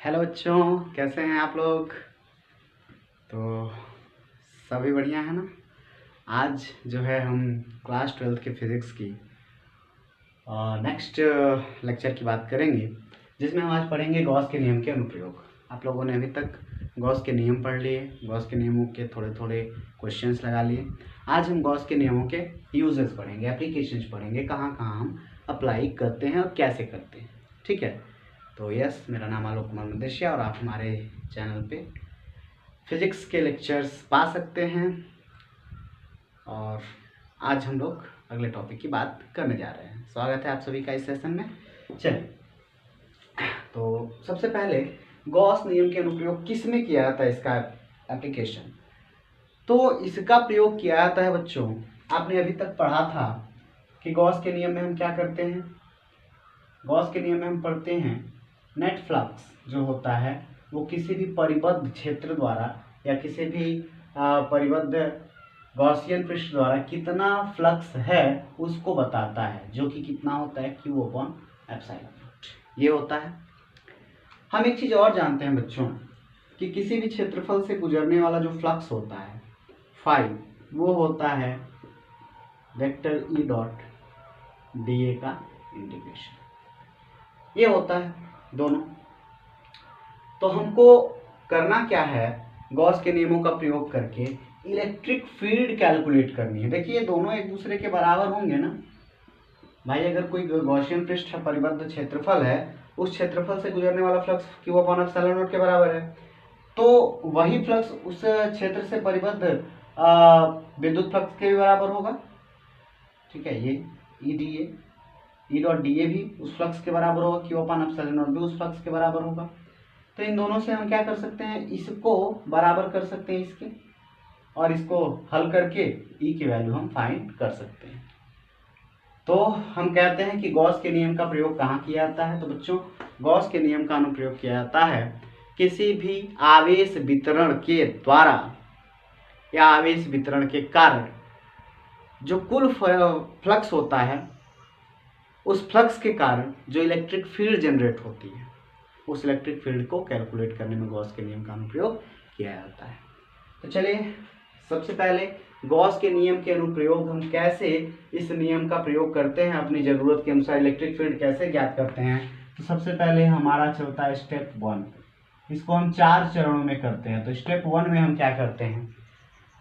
Hello बच्चों, कैसे हैं आप लोग? तो सभी बढ़िया है ना। आज जो है हम क्लास 12th के फिज़िक्स की नेक्स्ट लेक्चर की बात करेंगे, जिसमें हम आज पढ़ेंगे गॉस के नियम के अनुप्रयोग। आप लोगों ने अभी तक गॉस के नियम पढ़ लिए, गॉस के नियमों के थोड़े थोड़े क्वेश्चंस लगा लिए। आज हम गॉस के नियमों के यूजेस पढ़ेंगे, एप्लीकेशंस पढ़ेंगे, कहाँ कहाँ हम अप्लाई करते हैं और कैसे करते हैं। ठीक है, तो यस, मेरा नाम आलोक कुमार मदेशिया और आप हमारे चैनल पे फिज़िक्स के लेक्चर्स पा सकते हैं। और आज हम लोग अगले टॉपिक की बात करने जा रहे हैं। स्वागत है आप सभी का इस सेशन में। चलिए, तो सबसे पहले गॉस नियम के अनुप्रयोग किस में किया जाता है, इसका एप्लीकेशन। तो इसका प्रयोग किया जाता है बच्चों, आपने अभी तक पढ़ा था कि गॉस के नियम में हम क्या करते हैं। गॉस के नियम में हम पढ़ते हैं नेट फ्लक्स जो होता है वो किसी भी परिबद्ध क्षेत्र द्वारा या किसी भी परिबद्ध गॉसियन पृष्ठ द्वारा कितना फ्लक्स है उसको बताता है, जो कि कितना होता है Q अपॉन एप्सिलॉन नॉट, ये होता है। हम एक चीज़ और जानते हैं बच्चों कि किसी भी क्षेत्रफल से गुजरने वाला जो फ्लक्स होता है फाई, वो होता है वेक्टर E डॉट dA का इंटीग्रेशन, ये होता है दोनों। तो हमको करना क्या है, गॉस के नियमों का प्रयोग करके इलेक्ट्रिक फील्ड कैलकुलेट करनी है। देखिए, दोनों एक दूसरे के बराबर होंगे ना भाई। अगर कोई गॉसियन पृष्ठ परिबद्ध क्षेत्रफल है, उस क्षेत्रफल से गुजरने वाला flux Q upon epsilon not के बराबर है, तो वही फ्लक्स उस क्षेत्र से परिबद्ध विद्युत फ्लक्स के भी बराबर होगा। ठीक है, ये E डॉट dA भी उस फ्लक्स के बराबर होगा, Q अपॉन एप्सिलॉन नॉट भी उस फ्लक्स के बराबर होगा। तो इन दोनों से हम क्या कर सकते हैं, इसको बराबर कर सकते हैं इसके, और इसको हल करके E की वैल्यू हम फाइंड कर सकते हैं। तो हम कहते हैं कि गॉस के नियम का प्रयोग कहाँ किया जाता है। तो बच्चों, गॉस के नियम का अनुप्रयोग किया जाता है किसी भी आवेश वितरण के द्वारा या आवेश वितरण के कारण जो कुल फ्लक्स होता है, उस फ्लक्स के कारण जो इलेक्ट्रिक फील्ड जनरेट होती है, उस इलेक्ट्रिक फील्ड को कैलकुलेट करने में गॉस के नियम का अनुप्रयोग किया जाता है। तो चलिए, सबसे पहले गॉस के नियम के अनुप्रयोग हम कैसे इस नियम का प्रयोग करते हैं, अपनी ज़रूरत के अनुसार इलेक्ट्रिक फील्ड कैसे ज्ञात करते हैं। तो सबसे पहले हमारा चलता है स्टेप 1। इसको हम 4 चरणों में करते हैं। तो स्टेप 1 में हम क्या करते हैं,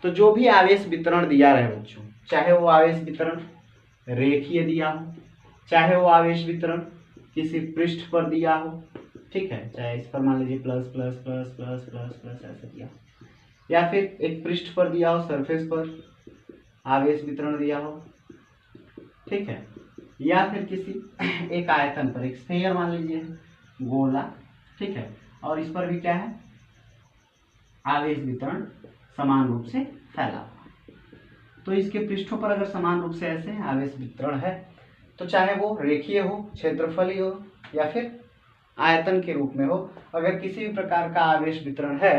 तो जो भी आवेश वितरण दिया रहे बच्चों, चाहे वो आवेश वितरण रेखीय दिया हो, चाहे वो आवेश वितरण किसी पृष्ठ पर दिया हो, ठीक है, चाहे इस पर मान लीजिए plus plus plus plus plus plus ऐसे दिया, या फिर एक पृष्ठ पर दिया हो, सरफेस पर आवेश वितरण दिया हो, ठीक है, या फिर किसी एक आयतन पर, एक स्फीयर मान लीजिए, गोला, ठीक है, और इस पर भी क्या है, आवेश वितरण समान रूप से फैला हुआ। तो इसके पृष्ठों पर अगर समान रूप से ऐसे आवेश वितरण है, तो चाहे वो रेखीय हो, क्षेत्रफली हो, या फिर आयतन के रूप में हो, अगर किसी भी प्रकार का आवेश वितरण है,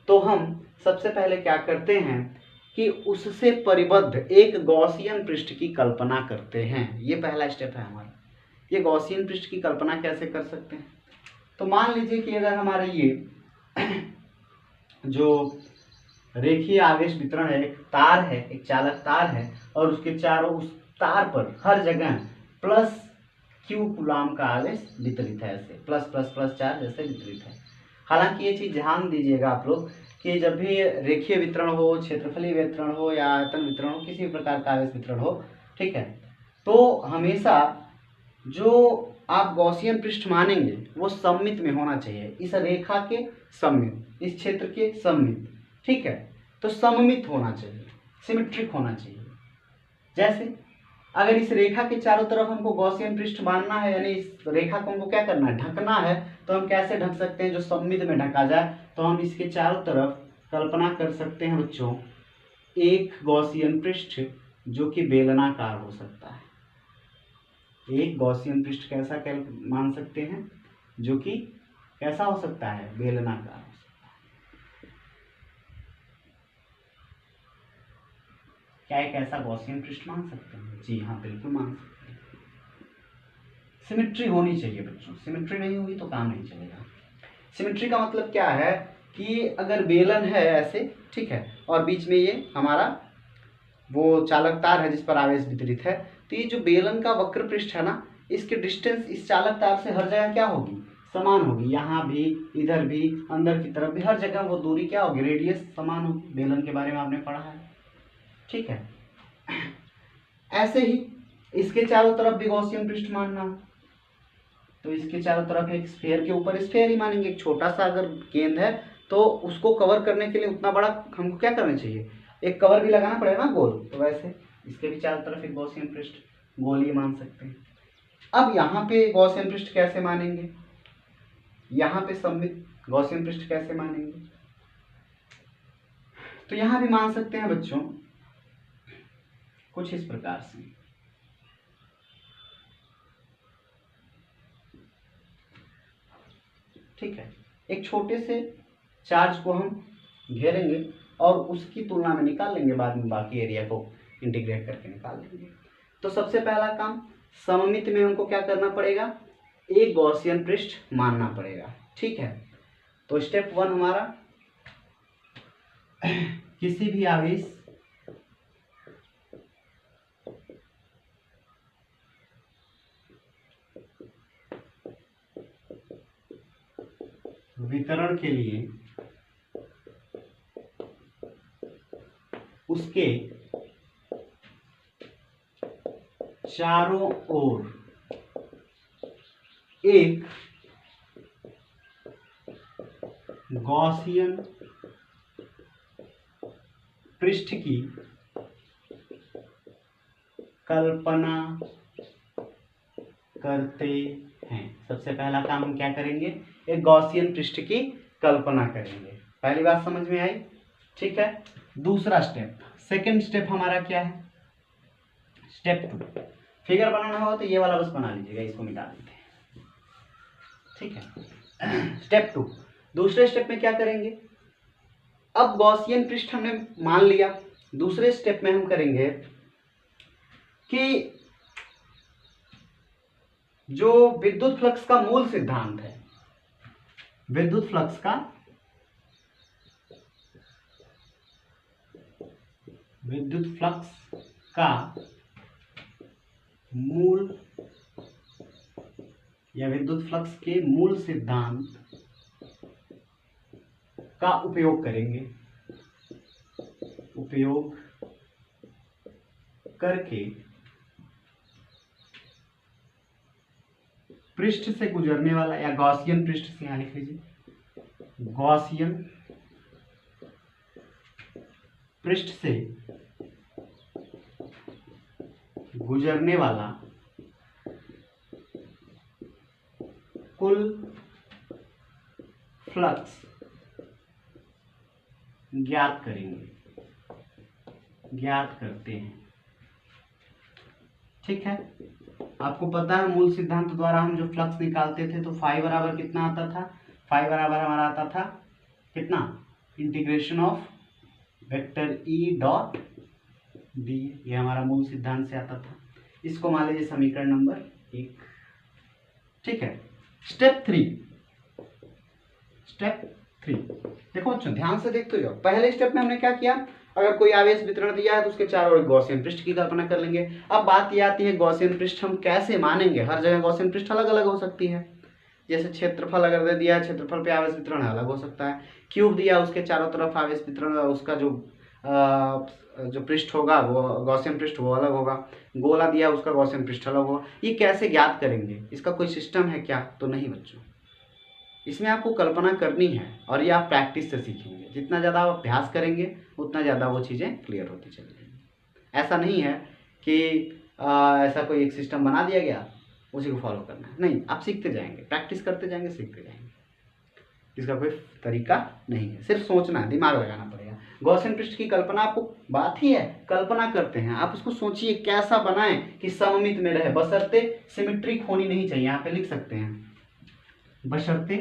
तो हम सबसे पहले क्या करते हैं कि उससे परिबद्ध एक गॉसियन पृष्ठ की कल्पना करते हैं। ये पहला स्टेप है हमारा। ये गॉसियन पृष्ठ की कल्पना कैसे कर सकते हैं, तो मान लीजिए कि अगर हमारा ये जो रेखीय आवेश वितरण है, एक तार है, एक चालक तार है, और उसके चारों उस तार पर हर जगह प्लस Q कूलाम का आवेश वितरित है, ऐसे प्लस प्लस प्लस चार्ज ऐसे वितरित है। हालांकि ये चीज ध्यान दीजिएगा आप लोग कि जब भी रेखीय वितरण हो, क्षेत्रफलीय वितरण हो, या आयतन वितरण हो, किसी भी प्रकार का आवेश वितरण हो, ठीक है, तो हमेशा जो आप गॉसियन पृष्ठ मानेंगे वो सममित में होना चाहिए, इस रेखा के सममित, इस क्षेत्र के सममित, ठीक है। तो सममित होना चाहिए, सिमेट्रिक होना चाहिए। जैसे अगर इस रेखा के चारों तरफ हमको गॉसियन पृष्ठ मानना है, यानी इस रेखा को हमको क्या करना है, ढकना है, तो हम कैसे ढक सकते हैं, जो सममित में ढका जाए। तो हम इसके चारों तरफ कल्पना कर सकते हैं बच्चों, एक गॉसियन पृष्ठ जो कि बेलनाकार हो सकता है। एक गॉसियन पृष्ठ कैसा मान सकते हैं, जो कि कैसा हो सकता है, बेलनाकार हो सकता है। क्या एक ऐसा गॉसियन पृष्ठ मान सकते हैं? जी हाँ, बिल्कुल मान सकते हैं। सिमेट्री होनी चाहिए बच्चों, सिमेट्री नहीं होगी तो काम नहीं चलेगा। सिमेट्री का मतलब क्या है कि अगर बेलन है ऐसे, ठीक है, और बीच में ये हमारा वो चालक तार है जिस पर आवेश वितरित है, तो ये जो बेलन का वक्र पृष्ठ है ना, इसके डिस्टेंस इस चालक तार से हर जगह क्या होगी, समान होगी। यहाँ भी, इधर भी, अंदर की तरफ भी, हर जगह वो दूरी क्या होगी, रेडियस समान होगी। बेलन के बारे में आपने पढ़ा है, ठीक है। ऐसे ही इसके चारों तरफ भी गॉसियन पृष्ठ मानना, तो इसके चारों तरफ एक स्फीयर के ऊपर स्फीयर ही मानेंगे। एक छोटा सा अगर गेंद है तो उसको कवर करने के लिए उतना बड़ा हमको क्या करना चाहिए, एक कवर भी लगाना पड़ेगा ना, गोल। तो वैसे इसके भी चारों तरफ एक गॉसियन पृष्ठ, गोल ही मान सकते हैं। अब यहाँ पे गॉसियन पृष्ठ कैसे मानेंगे, यहाँ पे सममित गॉसियन पृष्ठ कैसे मानेंगे, तो यहाँ भी मान सकते हैं बच्चों कुछ इस प्रकार से। ठीक है, एक छोटे से चार्ज को हम घेरेंगे और उसकी तुलना में निकाल लेंगे, बाद में बाकी एरिया को इंटीग्रेट करके निकाल लेंगे। तो सबसे पहला काम, सममित में हमको क्या करना पड़ेगा, एक गॉसियन पृष्ठ मानना पड़ेगा, ठीक है। तो स्टेप 1 हमारा, किसी भी आवेश वितरण के लिए उसके चारों ओर एक गॉसियन पृष्ठ की कल्पना करते हैं। सबसे पहला काम हम क्या करेंगे, एक गॉसियन पृष्ठ की कल्पना करेंगे। पहली बात समझ में आई, ठीक है। दूसरा स्टेप, सेकंड स्टेप हमारा क्या है, स्टेप 2। फिगर बनाना होगा तो ये वाला बस बना लीजिएगा, इसको मिटा देते हैं, ठीक है। स्टेप 2, दूसरे स्टेप में क्या करेंगे, अब गॉसियन पृष्ठ हमने मान लिया। दूसरे स्टेप में हम करेंगे कि जो विद्युत फ्लक्स का मूल सिद्धांत है, विद्युत फ्लक्स का मूल या विद्युत फ्लक्स के मूल सिद्धांत का उपयोग करेंगे। उपयोग करके पृष्ठ से गुजरने वाला, या गॉसियन पृष्ठ से, यहां लिख लीजिए, गॉसियन पृष्ठ से गुजरने वाला कुल फ्लक्स ज्ञात करेंगे, ज्ञात करते हैं, ठीक है। आपको पता है मूल सिद्धांत द्वारा हम जो फ्लक्स निकालते थे तो फाई बराबर कितना आता था, फाई बराबर हमारा आता था कितना, integration of vector E dot D, ये हमारा मूल सिद्धांत से आता था। इसको मान लीजिए समीकरण नंबर 1, ठीक है। स्टेप 3, देखो बच्चों ध्यान से देखते जाओ। पहले स्टेप में हमने क्या किया, अगर कोई आवेश वितरण दिया है तो उसके चारों ओर गॉसियन पृष्ठ की कल्पना कर लेंगे। अब बात यह आती है गॉसियन पृष्ठ हम कैसे मानेंगे। हर जगह गॉसियन पृष्ठ अलग अलग हो सकती है। जैसे क्षेत्रफल अगर दे दिया है, क्षेत्रफल पे आवेश वितरण अलग हो सकता है। क्यूब दिया, उसके चारों तरफ आवेश वितरण, उसका जो पृष्ठ होगा वो गॉसियन पृष्ठ वो अलग होगा। गोला दिया, उसका गॉसियन पृष्ठ अलग होगा। ये कैसे ज्ञात करेंगे, इसका कोई सिस्टम है क्या, तो नहीं बच्चों। इसमें आपको कल्पना करनी है और ये आप प्रैक्टिस से सीखेंगे। जितना ज़्यादा आप अभ्यास करेंगे उतना ज़्यादा वो चीज़ें क्लियर होती चली जाएंगी। ऐसा नहीं है कि ऐसा कोई एक सिस्टम बना दिया गया उसी को फॉलो करना है, नहीं। आप सीखते जाएंगे, प्रैक्टिस करते जाएंगे, सीखते जाएंगे। इसका कोई तरीका नहीं है, सिर्फ सोचना है, दिमाग लगाना पड़ेगा। गॉसियन पृष्ठ की कल्पना, आपको बात ही है कल्पना करते हैं। आप उसको सोचिए कैसा बनाएं कि सममित में रहे, बशर्ते सिमेट्रिक होनी नहीं चाहिए। यहाँ पे लिख सकते हैं बशर्ते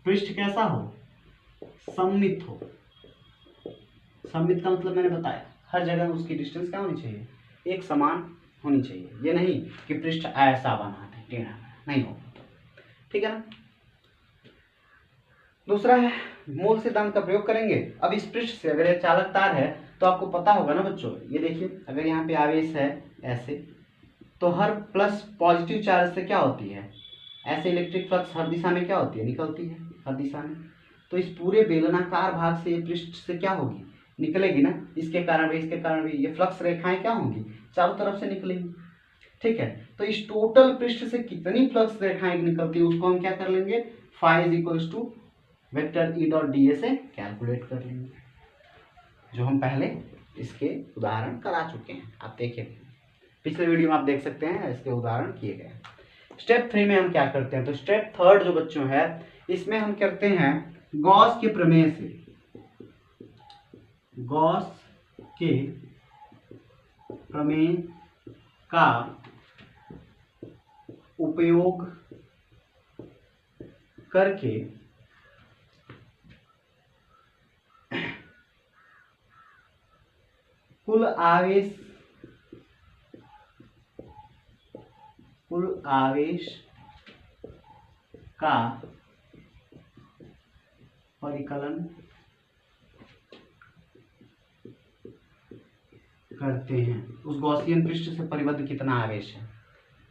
पृष्ठ कैसा हो, सममित हो। सममित का मतलब मैंने बताया, हर जगह उसकी डिस्टेंस क्या होनी चाहिए, एक समान होनी चाहिए। ये नहीं कि पृष्ठ ऐसा बना है टेढ़ा, नहीं होगा। ठीक है ना। दूसरा है मूल सिद्धांत का प्रयोग करेंगे। अब इस पृष्ठ से अगर ये चालक तार है तो आपको पता होगा ना बच्चों, ये देखिए अगर यहाँ पे आवेश है ऐसे, तो हर प्लस पॉजिटिव चार्ज से क्या होती है, ऐसे इलेक्ट्रिक फ्लक्स हर दिशा में क्या होती है, निकलती है हर दिशा में। तो इस पूरे बेलनाकार भाग से ये पृष्ठ से क्या होगी, निकलेगी ना, इसके कारण भी ये फ्लक्स रेखाएं क्या होंगी, चारों तरफ से निकलेंगी। ठीक है, तो इस टोटल पृष्ठ से कितनी फ्लक्स रेखाएं निकलती है उसको हम क्या कर लेंगे, phi is equals to vector E dot D A से कैलकुलेट कर लेंगे, जो हम पहले इसके उदाहरण करा चुके हैं। आप देखिए पिछले वीडियो में आप देख सकते हैं इसके उदाहरण किए गए। स्टेप 3 में हम क्या करते हैं, तो स्टेप 3 जो बच्चों है इसमें हम करते हैं गॉस के प्रमेय से, गॉस के प्रमेय का उपयोग करके कुल आवेश का परिकलन करते हैं। उस गॉसियन पृष्ठ से परिबद्ध कितना आवेश है,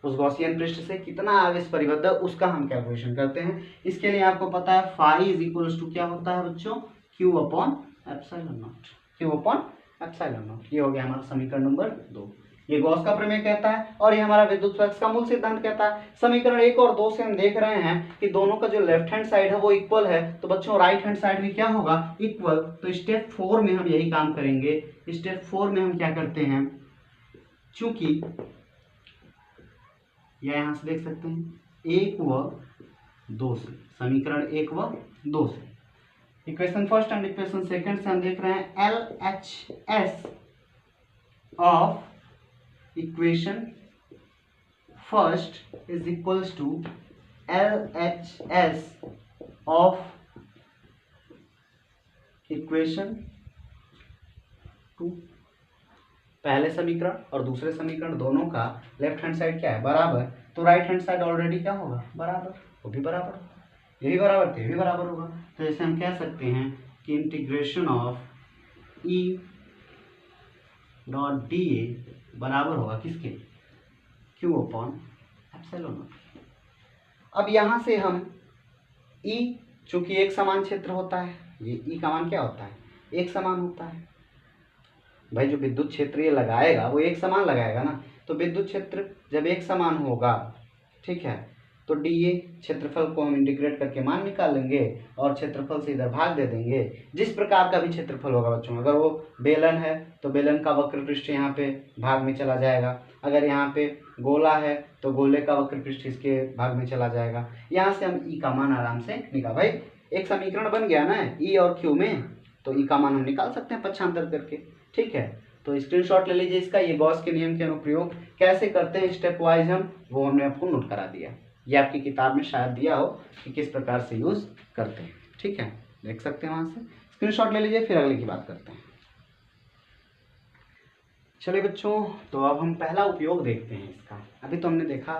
उस गॉसियन पृष्ठ से कितना आवेश परिबद्ध है उसका हम कैलकुलेशन करते हैं। इसके लिए आपको पता है फाई इज इक्वल्स टू क्या होता है बच्चों, Q upon epsilon naught, Q upon epsilon not. ये हो गया हमारा समीकरण नंबर 2। ये गॉस का प्रमेय कहता है और ये हमारा विद्युत फ्लक्स का मूल सिद्धांत कहता है। समीकरण 1 और 2 से हम देख रहे हैं कि दोनों का जो लेफ्ट हैंड साइड है वो इक्वल है, तो बच्चों राइट हैंड साइड भी क्या होगा, इक्वल। तो स्टेप 4 में हम यही काम करेंगे। स्टेप 4 में हम क्या करते हैं, चूंकि या यहां से देख सकते हैं 1 व 2 से, समीकरण 1 व 2 से, equation first and equation second से हम देख रहे हैं LHS of equation first is equals to LHS of equation 2। पहले समीकरण और दूसरे समीकरण दोनों का लेफ्ट हैंड साइड क्या है, बराबर, तो राइट हैंड साइड ऑलरेडी क्या होगा, बराबर, वो भी बराबर होगा, ये भी बराबर थे, ये भी बराबर होगा। तो जैसे हम कह सकते हैं कि integration of E dot D ए बराबर होगा किसके, क्यू अपॉन एप्सिलॉन नॉट। अब यहां से हम ई, चूंकि एक समान क्षेत्र होता है, ये ई का मान क्या होता है, एक समान होता है। भाई जो विद्युत क्षेत्र ये लगाएगा वो एक समान लगाएगा ना, तो विद्युत क्षेत्र जब एक समान होगा, ठीक है, तो डी ए क्षेत्रफल को हम इंटीग्रेट करके मान निकाल लेंगे और क्षेत्रफल से इधर भाग दे देंगे। जिस प्रकार का भी क्षेत्रफल होगा बच्चों, अगर वो बेलन है तो बेलन का वक्र पृष्ठ यहाँ पे भाग में चला जाएगा, अगर यहाँ पे गोला है तो गोले का वक्र पृष्ठ इसके भाग में चला जाएगा। यहाँ से हम ई का मान आराम से निकाल, भाई एक समीकरण बन गया ना ई और क्यू में, तो ई का मान हम निकाल सकते हैं पक्षांतर करके। ठीक है, तो स्क्रीनशॉट ले लीजिए इसका। ये गॉस के नियम के अनुप्रयोग कैसे करते हैं स्टेप वाइज हम, वो हमने आपको नोट करा दिया। ये आपकी किताब में शायद दिया हो कि किस प्रकार से यूज करते हैं। ठीक है, देख सकते हैं वहां से, स्क्रीनशॉट ले लीजिए, फिर अगले की बात करते हैं। चलिए बच्चों, तो अब हम पहला उपयोग देखते हैं इसका। अभी तो हमने देखा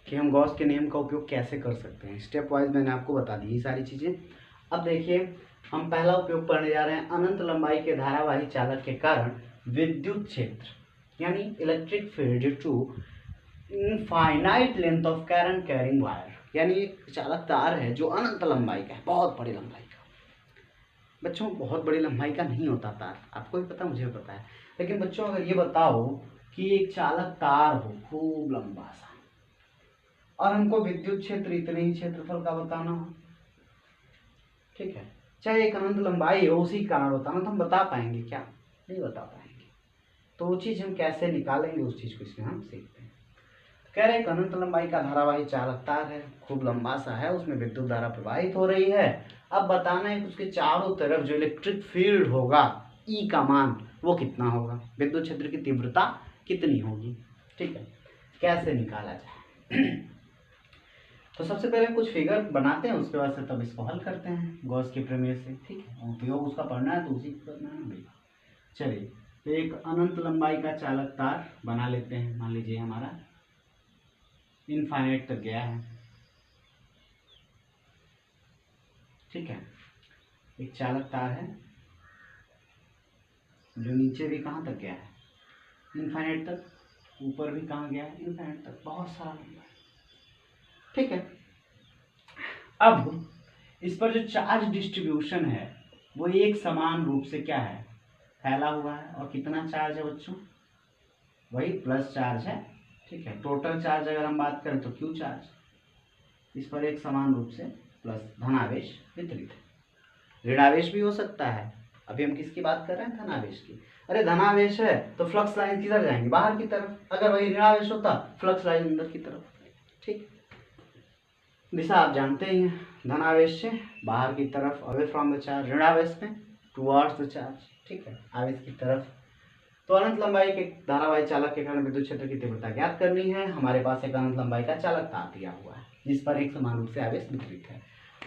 कि हम गॉस के नियम का उपयोग कैसे कर सकते हैं, स्टेप वाइज मैंने आपको बता दी ये सारी चीजें। अब देखिए हम पहला उपयोग पढ़ने जा रहे हैं, अनंत लंबाई के धारावाही चालक के कारण विद्युत क्षेत्र यानी electric field due to infinite length of current carrying wire, यानी एक चालक तार है जो अनंत लंबाई का है, बहुत बड़ी लंबाई का। बच्चों बहुत बड़ी लंबाई का नहीं होता तार, आपको भी पता, मुझे भी पता है, लेकिन बच्चों अगर ये बताओ कि एक चालक तार हो खूब लंबा सा और हमको विद्युत क्षेत्र इतने ही क्षेत्रफल का बताना हो, ठीक है, चाहे एक अनंत लंबाई हो उसी कारण बताना, तो हम बता पाएंगे क्या, नहीं बता पाएंगे। तो वो चीज हम कैसे निकालेंगे उस चीज को इसमें हम सीखते हैं। कह रहे हैं अनंत लंबाई का धारावाही चालक तार है, खूब लंबा सा है, उसमें विद्युत धारा प्रवाहित हो रही है। अब बताना है कि उसके चारों तरफ जो इलेक्ट्रिक फील्ड होगा ई का मान वो कितना होगा, विद्युत क्षेत्र की तीव्रता कितनी होगी। ठीक है, कैसे निकाला जाए तो सबसे पहले कुछ फिगर बनाते हैं, उसके बाद से तब इसको हल करते हैं गॉस के प्रमेय से। ठीक है, उपयोग उसका पढ़ना है तो उसी को करना है भाई। चलिए, तो एक अनंत लंबाई का चालक तार बना लेते हैं। मान लीजिए हमारा इनफाइनाइट तक गया है, ठीक है। एक चालक तार है जो नीचे भी कहाँ तक गया है, इनफाइनाइट तक, ऊपर भी कहाँ गया है, इनफाइनाइट तक, बहुत सारा लंबा है। ठीक है। अब इस पर जो चार्ज डिस्ट्रीब्यूशन है वो एक समान रूप से क्या है, फैला हुआ है। और कितना चार्ज है बच्चों, वही प्लस चार्ज है। ठीक है। टोटल चार्ज अगर हम बात करें तो क्यू चार्ज, इस पर एक समान रूप से प्लस धनावेश वितरित है। ऋणावेश भी हो सकता है, अभी हम किसकी बात कर रहे हैं, धनावेश की। अरे धनावेश है तो फ्लक्स लाइन किधर जाएंगी, बाहर की तरफ। अगर वही ऋणावेश होता फ्लक्स लाइन अंदर की तरफ। ठीक, दिशा आप जानते ही हैं, धनावेश से बाहर की तरफ, अवे फ्रॉम द चार्ज, ऋणावेश में टुवर्ड्स द चार्ज। ठीक है, आवेश की तरफ। तो अनंत लंबाई के धारावाही चालक के कारण विद्युत क्षेत्र की तीव्रता ज्ञात करनी है। हमारे पास एक अनंत लंबाई का चालक तार दिया हुआ है जिस पर एक समान रूप से आवेश वितरित है।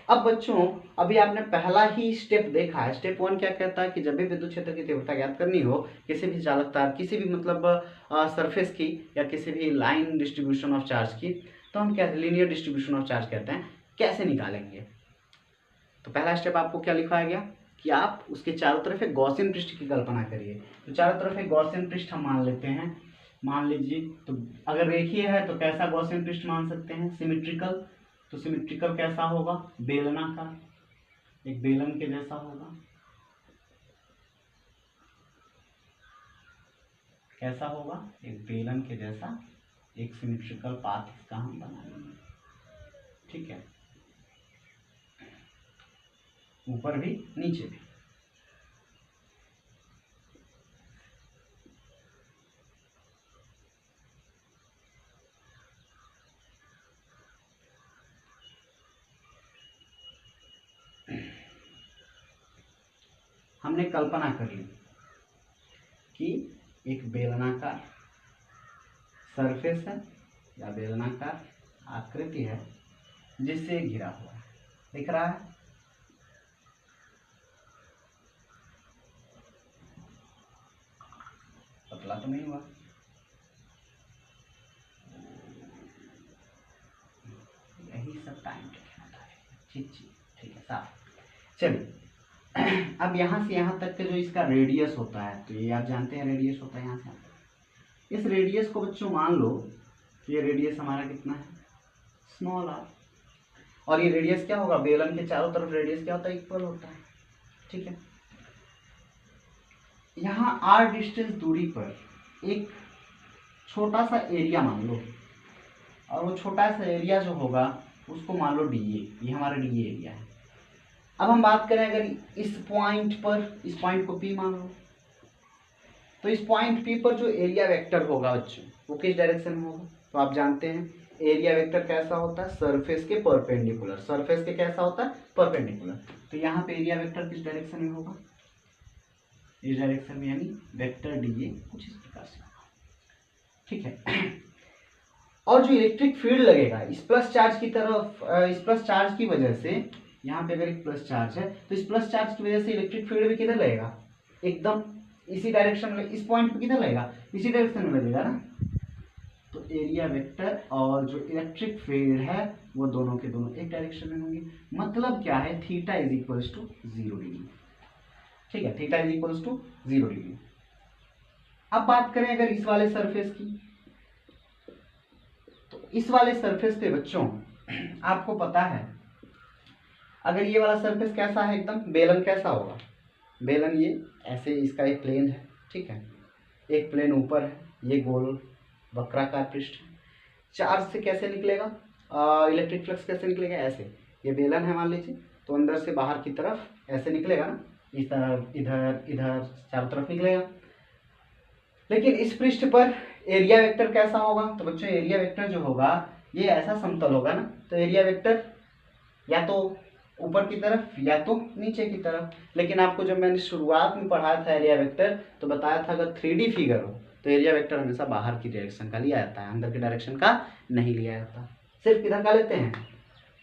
अब बच्चों अभी आपने पहला ही स्टेप देखा है। स्टेप 1 क्या कहता है कि जब भी विद्युत क्षेत्र की तीव्रता ज्ञात करनी हो किसी भी चालक तार, किसी भी मतलब सरफेस की या किसी भी लाइन डिस्ट्रीब्यूशन ऑफ चार्ज की, तो हम क्या लीनियर डिस्ट्रीब्यूशन ऑफ चार्ज कहते हैं, कैसे निकालेंगे। तो पहला स्टेप आपको क्या लिखवाया गया कि आप उसके चारों तरफ एक गॉसियन पृष्ठ की कल्पना करिए। तो चारों तरफ एक गॉसियन पृष्ठ हम मान लेते हैं, मान लीजिए। तो अगर रेखीय है तो कैसा गॉसियन पृष्ठ मान सकते हैं, सिमेट्रिकल। तो सिमेट्रिकल कैसा होगा, बेलनाकार, एक बेलन के जैसा होगा। कैसा होगा, एक बेलन के जैसा एक सिमेट्रिकल पाथ इसका हम बनाएंगे। ठीक है, ऊपर भी नीचे भी। हमने कल्पना कर ली कि एक बेलनाकार सरफेस है या बेलनाकार आकृति है जिससे घिरा हुआ है, दिख रहा है। पतला तो नहीं हुआ, यही सब टाइम टेकिंग है। ठीक है, साफ। चलिए अब यहाँ से यहाँ तक का जो इसका रेडियस होता है, तो ये आप जानते हैं रेडियस होता है यहाँ से। इस रेडियस को बच्चों मान लो कि ये रेडियस हमारा कितना है, स्मॉल आर। और ये रेडियस क्या होगा, बेलन के चारों तरफ रेडियस क्या होता है, इक्वल होता है। ठीक है, यहाँ आर डिस्टेंस दूरी पर एक छोटा सा एरिया मान लो, और वो छोटा सा एरिया जो होगा उसको मान लो डी ए, ये हमारा डी ए एरिया है। अब हम बात करें अगर इस पॉइंट पर, इस पॉइंट को P मान लो, तो इस पॉइंट P पर जो एरिया वेक्टर होगा बच्चों वो किस डायरेक्शन में होगा, तो आप जानते हैं एरिया वेक्टर कैसा होता है, सरफेस के परपेंडिकुलर। सरफेस के कैसा होता है, परपेंडिकुलर। तो यहाँ पे एरिया वेक्टर किस डायरेक्शन में होगा, इस डायरेक्शन में, यानी वेक्टर डी ए कुछ इस प्रकार से होगा। ठीक है, और जो इलेक्ट्रिक फील्ड लगेगा इस प्लस चार्ज की तरफ, इस प्लस चार्ज की वजह से, यहाँ पे अगर एक प्लस चार्ज है तो इस प्लस चार्ज की वजह से इलेक्ट्रिक फील्ड भी किधर लगेगा, एकदम इसी डायरेक्शन में, इस पॉइंट पे किधर लगेगा, इसी डायरेक्शन में लगेगा ना। तो एरिया वेक्टर और जो इलेक्ट्रिक फील्ड है वो दोनों के दोनों एक डायरेक्शन में होंगे। मतलब क्या है, theta is equals to 0 degree. ठीक है, theta is equals to 0 degree. अब बात करें अगर इस वाले सरफेस की, तो इस वाले सरफेस पे बच्चों आपको पता है, अगर ये वाला सरफेस कैसा है, एकदम बेलन कैसा होगा, बेलन ये ऐसे, इसका एक प्लेन है। ठीक है, एक प्लेन ऊपर है, ये गोल वक्राकार पृष्ठ है। चार्ज से कैसे निकलेगा, इलेक्ट्रिक फ्लक्स कैसे निकलेगा, ऐसे। ये बेलन है मान लीजिए, तो अंदर से बाहर की तरफ ऐसे निकलेगा ना, इस तरह, इधर इधर चारों तरफ निकलेगा। लेकिन इस पृष्ठ पर एरिया वेक्टर कैसा होगा, तो बच्चों एरिया वेक्टर जो होगा ये ऐसा समतल होगा ना, तो एरिया वेक्टर या तो ऊपर की तरफ या तो नीचे की तरफ। लेकिन आपको जब मैंने शुरुआत में पढ़ाया था एरिया वेक्टर, तो बताया था अगर 3D फिगर हो तो एरिया वेक्टर हमेशा बाहर की डायरेक्शन का लिया जाता है, अंदर की डायरेक्शन का नहीं लिया जाता। सिर्फ किधर का लेते हैं,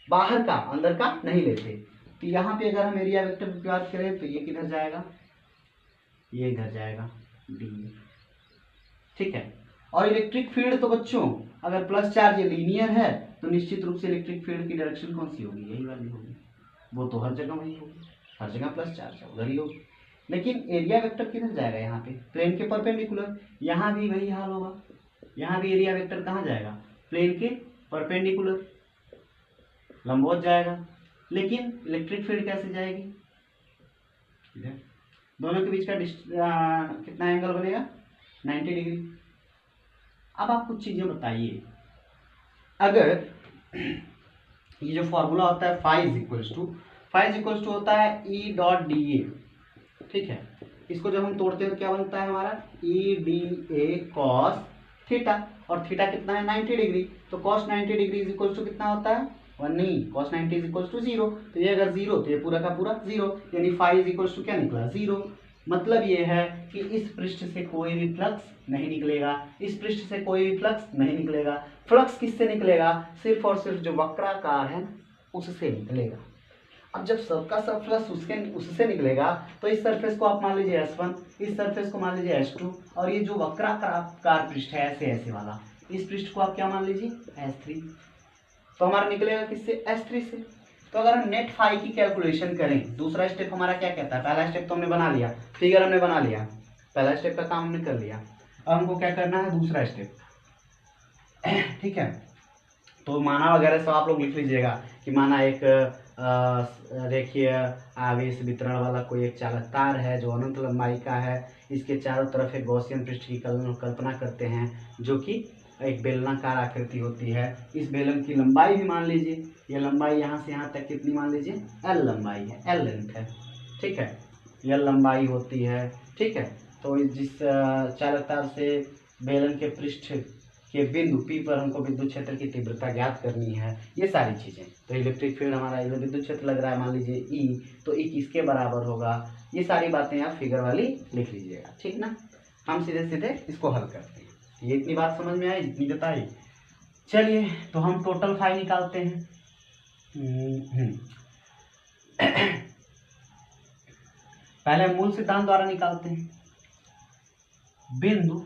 बाहर का, अंदर का नहीं लेते। तो यहाँ पे अगर हम एरिया वेक्टर की बात करें तो ये किधर जाएगा, ये इधर जाएगा, डी। ठीक है, और इलेक्ट्रिक फील्ड तो बच्चों अगर प्लस चार्ज ये लीनियर है तो निश्चित रूप से इलेक्ट्रिक फील्ड की डायरेक्शन कौन सी होगी, यही वाली होगी। वो तो हर जगह वही होगी, हर जगह प्लस चार्ज है, उधर ही होगी। लेकिन एरिया वेक्टर किधर जाएगा, यहाँ पे प्लेन के परपेंडिकुलर, यहाँ भी वही हाल होगा, यहाँ भी एरिया वेक्टर कहाँ जाएगा, प्लेन के परपेंडिकुलर लंबवत जाएगा। लेकिन इलेक्ट्रिक फील्ड कैसे जाएगी, इधर दोनों के बीच का कितना एंगल बनेगा, 90 डिग्री। अब आप कुछ चीजें बताइए, अगर ये जो फॉर्मूला होता है फाई इज इक्वल्स टू होता है ई डॉट डी ए, ठीक है। इसको जब हम तोड़ते हैं तो क्या बनता है हमारा, E D A cos theta, और थीटा कितना है 90 डिग्री, तो cos 90 degree is equals to कितना होता है 1, नहीं कॉस 90 इज इक्वल्स टू 0, तो ये अगर 0 तो ये पूरा का पूरा 0, यानी फाई इज इक्वल्स टू क्या निकला 0। मतलब ये है कि इस पृष्ठ से कोई भी फ्लक्स नहीं निकलेगा, इस पृष्ठ से कोई भी फ्लक्स नहीं निकलेगा। फ्लक्स किससे निकलेगा, सिर्फ और सिर्फ जो वक्राकार है उससे निकलेगा। अब जब सबका सब फ्लक्स उससे निकलेगा तो इस सरफेस को आप मान लीजिए S1, इस सरफेस को मान लीजिए S2, और ये जो वक्राकार पृष्ठ है ऐसे ऐसे वाला, इस पृष्ठ को आप क्या मान लीजिए S3, तो हमारा निकलेगा किससे S3 से। तो अगर हम नेट फाई की कैलकुलेशन करें, दूसरा स्टेप हमारा क्या कहता है, पहला स्टेप तो हमने बना लिया, फिगर हमने बना लिया, पहला स्टेप का काम हमने कर लिया, अब हमको क्या करना है दूसरा स्टेप, ठीक है। तो माना वगैरह सब आप लोग लिख लीजिएगा कि माना एक रेखीय आवेश वितरण वाला कोई एक चालक तार है जो अनंत लंबाई का है, इसके चारों तरफ एक गॉसियन पृष्ठ की कल्पना करते हैं जो कि एक बेलनाकार आकृति होती है। इस बेलन की लंबाई भी मान लीजिए, ये लंबाई यहाँ से यहाँ तक कितनी मान लीजिए, L लंबाई है, L लेंथ है, ठीक है, L लंबाई होती है, ठीक है। तो जिस चालक तार से बेलन के पृष्ठ के बिंदु P पर हमको विद्युत क्षेत्र की तीव्रता ज्ञात करनी है, ये सारी चीजें। तो इलेक्ट्रिक फील्ड हमारा इधर विद्युत क्षेत्र लग रहा है मान लीजिए E, तो E किसके बराबर होगा, ये सारी बातें आप फिगर वाली लिख लीजिएगा, ठीक ना। हम सीधे सीधे इसको हल करते हैं, ये इतनी बात समझ में आई जितनी बताई। चलिए तो हम टोटल फाई निकालते हैं। पहले हम मूल सिद्धांत द्वारा निकालते हैं, बिंदु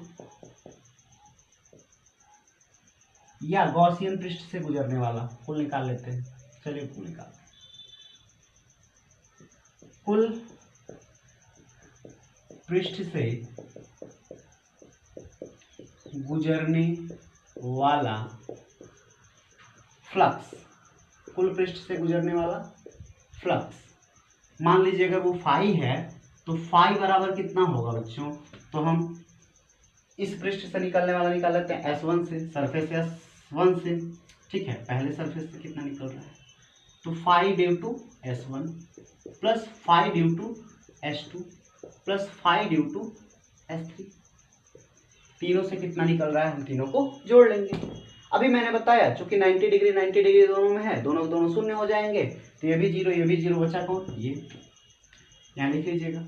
या गॉसियन पृष्ठ से गुजरने वाला कुल निकाल लेते हैं। चलिए कुल निकालते हैं, कुल पृष्ठ से गुजरने वाला फ्लक्स, कुल पृष्ठ से गुजरने वाला फ्लक्स मान लीजिए अगर वो फाई है तो फाई बराबर कितना होगा बच्चों, तो हम इस पृष्ठ से निकलने वाला निकाल लेते हैं S1 से, सरफेस S1 से, ठीक है। पहले सरफेस से कितना निकल रहा है, तो phi due to S1 plus phi due to S2 plus phi due to S3, तीनों से कितना निकल रहा है हम तीनों को जोड़ लेंगे। अभी मैंने बताया चूंकि 90 डिग्री दोनों में है, दोनों दोनों शून्य हो जाएंगे, तो ये भी जीरो ये भी जीरो, बचा कौन, ये यहाँ लिख लीजिएगा।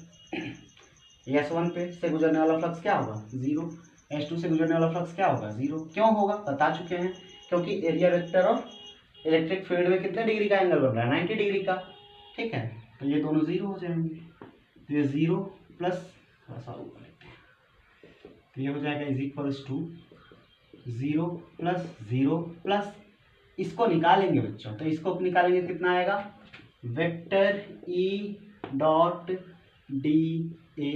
S1 पे से गुजरने वाला फ्लक्स क्या होगा 0, S2 से गुजरने वाला फ्लक्स क्या होगा 0। क्यों होगा बता चुके हैं, क्योंकि area vector of electric field में कितने डिग्री का एंगल बन रहा है 90 डिग्री का, ठीक है। तो ये दोनों 0 हो जाएंगे, तो ये 0 प्लस थोड़ा सा ऊपर लेते हैं, तो ये हो जाएगा is equals to 0 plus 0 plus, इसको निकालेंगे बच्चों, तो इसको निकालेंगे कितना आएगा, vector E dot D A,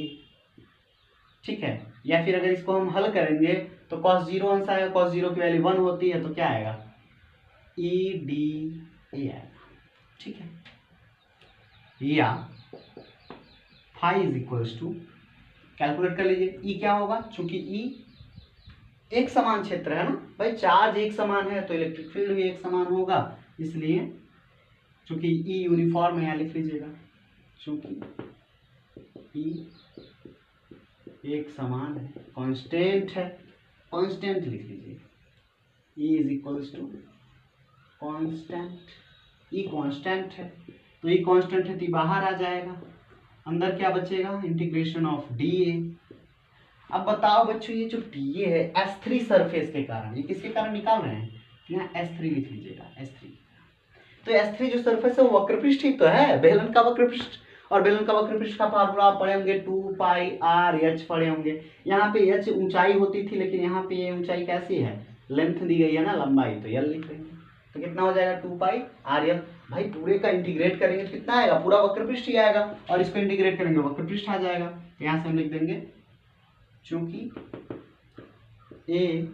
ठीक है। या फिर अगर इसको हम हल करेंगे तो cos 0 अंश आएगा, cos 0 की वैल्यू 1 होती है, तो क्या आएगा ई डी ए आएगा, ठीक है। या phi is equals to, calculate कर लीजिए ई क्या होगा, चूंकि ई एक समान क्षेत्र है ना भाई, चार्ज एक समान है तो इलेक्ट्रिक फील्ड भी एक समान होगा, इसलिए चूंकि ई यूनिफॉर्म है, यहाँ लिख लीजिएगा चूंकि ई एक समान है, कांस्टेंट है, कांस्टेंट लिख लीजिए, E is equals to constant, E constant है, तो ई कांस्टेंट है तो बाहर आ जाएगा, अंदर क्या बचेगा इंटीग्रेशन ऑफ डी ए। अब बताओ बच्चों ये जो डी ए है S3 सरफेस के कारण, ये किसके कारण निकाल रहे हैं, यहाँ S3 लिख लीजिएगा S3, तो S3 जो सरफेस है वो वक्रपृष्ठ ही तो है, बेलन का वक्रपृष्ठ, और बेलन का वक्रपृष्ठ का फार्मूला आप पढ़े होंगे 2 पाई r h पढ़े होंगे। यहाँ पे h ऊंचाई होती थी, लेकिन यहाँ पे ये ऊंचाई कैसी है, लेंथ दी गई है ना लंबाई, तो L लिख लेंगे, तो कितना हो जाएगा 2 पाई आर यल। भाई पूरे का इंटीग्रेट करेंगे तो कितना आएगा, पूरा वक्र पृष्ठ ही आएगा, और इसको इंटीग्रेट करेंगे वक्र पृष्ठ आ जाएगा। यहाँ से हम लिख देंगे चूंकि ए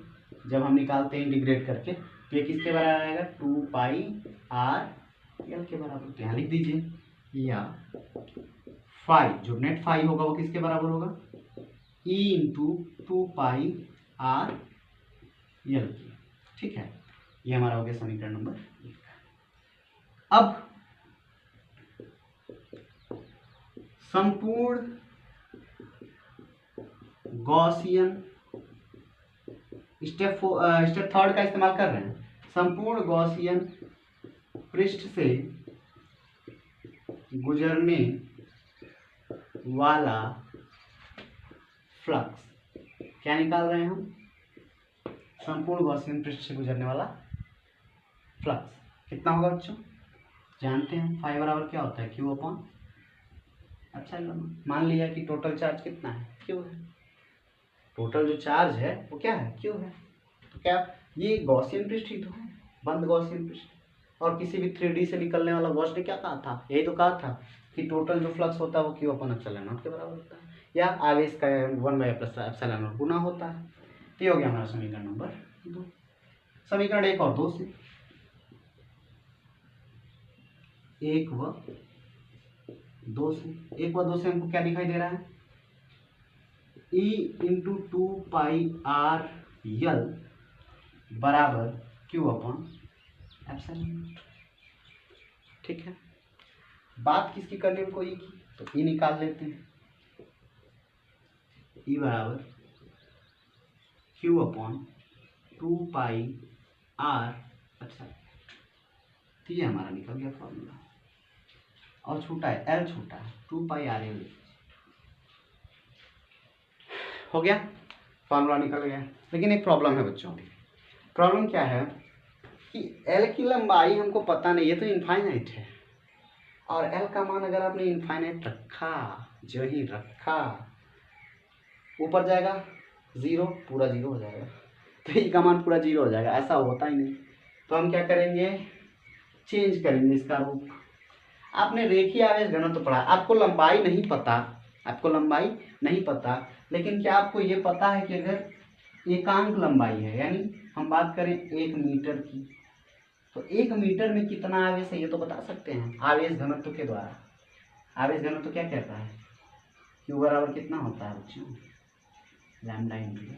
जब हम निकालते हैं इंटीग्रेट करके तो ये किसके बराबर आएगा 2 पाई आर यल के बराबर। तो यहाँ लिख दीजिए, या फाई जो नेट फाई होगा वो किसके बराबर होगा ई इंटू 2 पाई आर यल की। ठीक है, ये हमारा हो गया समीकरण नंबर 1। अब संपूर्ण गॉसियन स्टेप थर्ड का इस्तेमाल कर रहे हैं। संपूर्ण गॉसियन पृष्ठ से गुजरने वाला फ्लक्स क्या निकाल रहे हैं हम, संपूर्ण गॉसियन पृष्ठ से गुजरने वाला फ्लक्स कितना होगा बच्चों, जानते हैं फाई बराबर क्या होता है क्यू अपॉन एप्सिलॉन। मान लिया कि टोटल चार्ज कितना है क्यू है, टोटल जो चार्ज है वो क्या है क्यू है। तो क्या ये गॉसियन पृष्ठ ही तो है, बंद गॉसियन पृष्ठ। और किसी भी 3D से निकलने वाला गॉस ने क्या कहा था, यही तो कहा था कि टोटल जो फ्लक्स होता है वो क्यू अपॉन एप्सिलॉन नॉट के बराबर होता है, या आवेश का 1/+ एप्सिलॉन नॉट गुना होता है। तो ये हो गया हमारा समीकरण नंबर 2। समीकरण 1 और 2 से, 1 व 2 से, 1 व 2 से हमको क्या दिखाई दे रहा है, E इंटू 2 पाई आर यल बराबर क्यू अपॉन एप्सिलॉन। ठीक है, बात किसकी करनी है हमको, ई की, तो ई निकाल लेते हैं। ई बराबर क्यू अपॉन 2 पाई आर अच्छा, तो ये हमारा निकल गया फॉर्मूला। और छूटा है एल, छूटा है 2 पाई आर एल, हो गया फॉर्मूला निकल गया। लेकिन एक प्रॉब्लम है बच्चों, प्रॉब्लम क्या है कि एल की लंबाई हमको पता नहीं, ये तो इनफाइनाइट है, और एल का मान अगर आपने इनफाइनाइट रखा, जो ही रखा ऊपर जाएगा 0, पूरा 0 हो जाएगा, तो ई का मान पूरा 0 हो जाएगा, ऐसा होता ही नहीं। तो हम क्या करेंगे, चेंज करेंगे इसका रूप। आपने रेखीय आवेश घनत्व तो पढ़ा, आपको लंबाई नहीं पता, आपको लंबाई नहीं पता, लेकिन क्या आपको ये पता है कि अगर एकांक लंबाई है, यानी हम बात करें 1 मीटर की, तो 1 मीटर में कितना आवेश है ये तो बता सकते हैं आवेश घनत्व के द्वारा। आवेश घनत्व क्या कहता है, क्यू बराबर कितना होता है बच्चों, लैम्डा इंटू।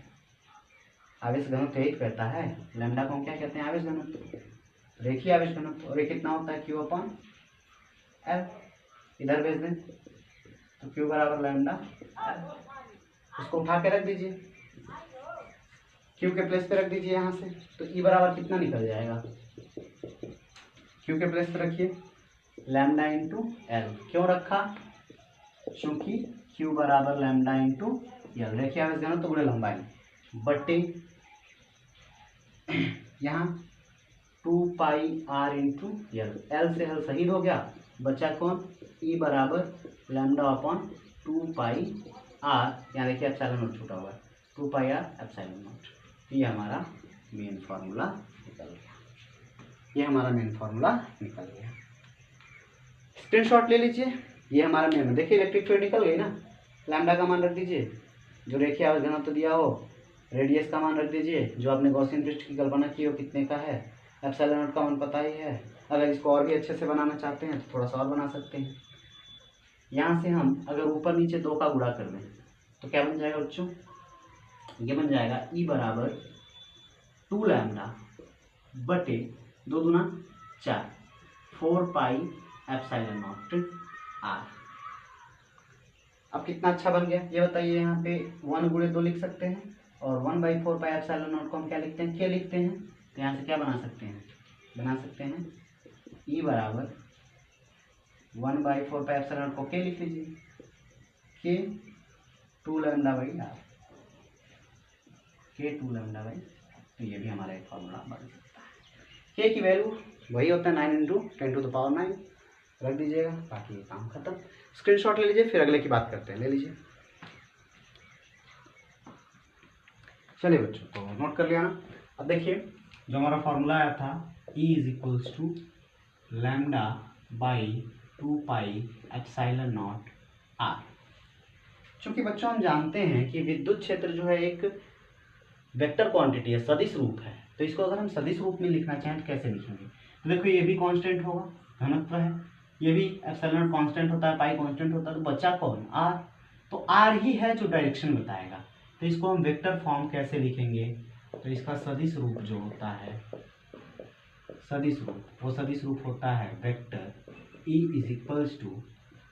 आवेश घनत्व यही कहता है, लैम्डा को हम क्या कहते हैं, आवेश घनत्व, रेखीय आवेश घनत्व। और ये कितना होता है क्यू अपॉन एल, इधर भेज दें तो क्यू बराबर लैम्डा एल, उसको उठा के रख दीजिए, क्यू के प्लेस पे रख दीजिए यहाँ से, तो ई बराबर कितना निकल जाएगा, क्यू के प्लेस पे रखिए लैम्डा इंटू एल। क्यों रखा, क्योंकि क्यू बराबर लैम्डा इंटू एल, रेखीय आवेश घनत्व गुणे लंबाई बट्टे यहाँ 2 पाई आर इंटू एल, एल से एल शहीद हो गया, बचा कौन, ई बराबर लैम्डा अपॉन 2 पाई आर, यहाँ देखिए एप्सिलॉन नॉट छूटा हुआ है, 2 पाई आर एप्सिलॉन नॉट। ये हमारा मेन फार्मूला निकल गया, ये हमारा मेन फार्मूला निकल गया। स्क्रीनशॉट ले लीजिए, ये हमारा मेन, देखिए इलेक्ट्रिक फील्ड निकल गई ना। लैम्डा का मान रख दीजिए, जो रेखीय आवेश घनत्व दिया हो, रेडियस का मान रख दीजिए, जो आपने गॉसियन पृष्ठ की कल्पना की हो कितने का है, एप्सिलॉन नॉट का मान पता ही है। अगर इसको और भी अच्छे से बनाना चाहते हैं तो थोड़ा सा और बना सकते हैं। यहाँ से हम अगर ऊपर नीचे 2 का गुणा कर दें तो क्या बन जाएगा बच्चों, ये बन जाएगा ई बराबर 2 लैम्डा बटे 2 दूना 4, 4 पाई एप्सिलॉन नॉट आर। अब कितना अच्छा बन गया ये बताइए, यहाँ पे 1 गुणे 2 लिख सकते हैं, और 1/4 पाई एप्सिलॉन नॉट को हम क्या लिखते हैं, के लिखते हैं। तो यहाँ से क्या बना सकते हैं, बना सकते हैं ई बराबर 1/4 पाई एप्सिलॉन नॉट को के लिख लीजिए, के 2 लैम्डा बाई आर, के 2 लैम्डा बाई, तो ये भी हमारा एक फॉर्मूला बन सकता है। के की वैल्यू वही होता है 9 × 10⁻⁹, रख दीजिएगा, बाकी ये काम खत्म। स्क्रीनशॉट ले लीजिए, फिर अगले की बात करते हैं, ले लीजिए। चलिए बच्चों, तो नोट कर लिया ना। अब देखिए जो हमारा फॉर्मूला आया था E is equals to lambda by 2 pi epsilon naught r. चूंकि बच्चों हम जानते हैं कि विद्युत क्षेत्र जो है एक वेक्टर क्वांटिटी है, सदिश रूप है, तो इसको अगर हम सदिश रूप में लिखना चाहें तो कैसे लिखेंगे? तो देखो ये भी कांस्टेंट होगा, घनत्व है, ये भी एप्सिलॉन कांस्टेंट होता है, पाई कांस्टेंट होता है, तो बचा कौन? आर। तो आर ही है जो डायरेक्शन बताएगा। तो इसको हम वेक्टर फॉर्म कैसे लिखेंगे? तो इसका सदिश रूप जो होता है, सदिश रूप, वो सदिश रूप होता है vector E is equals to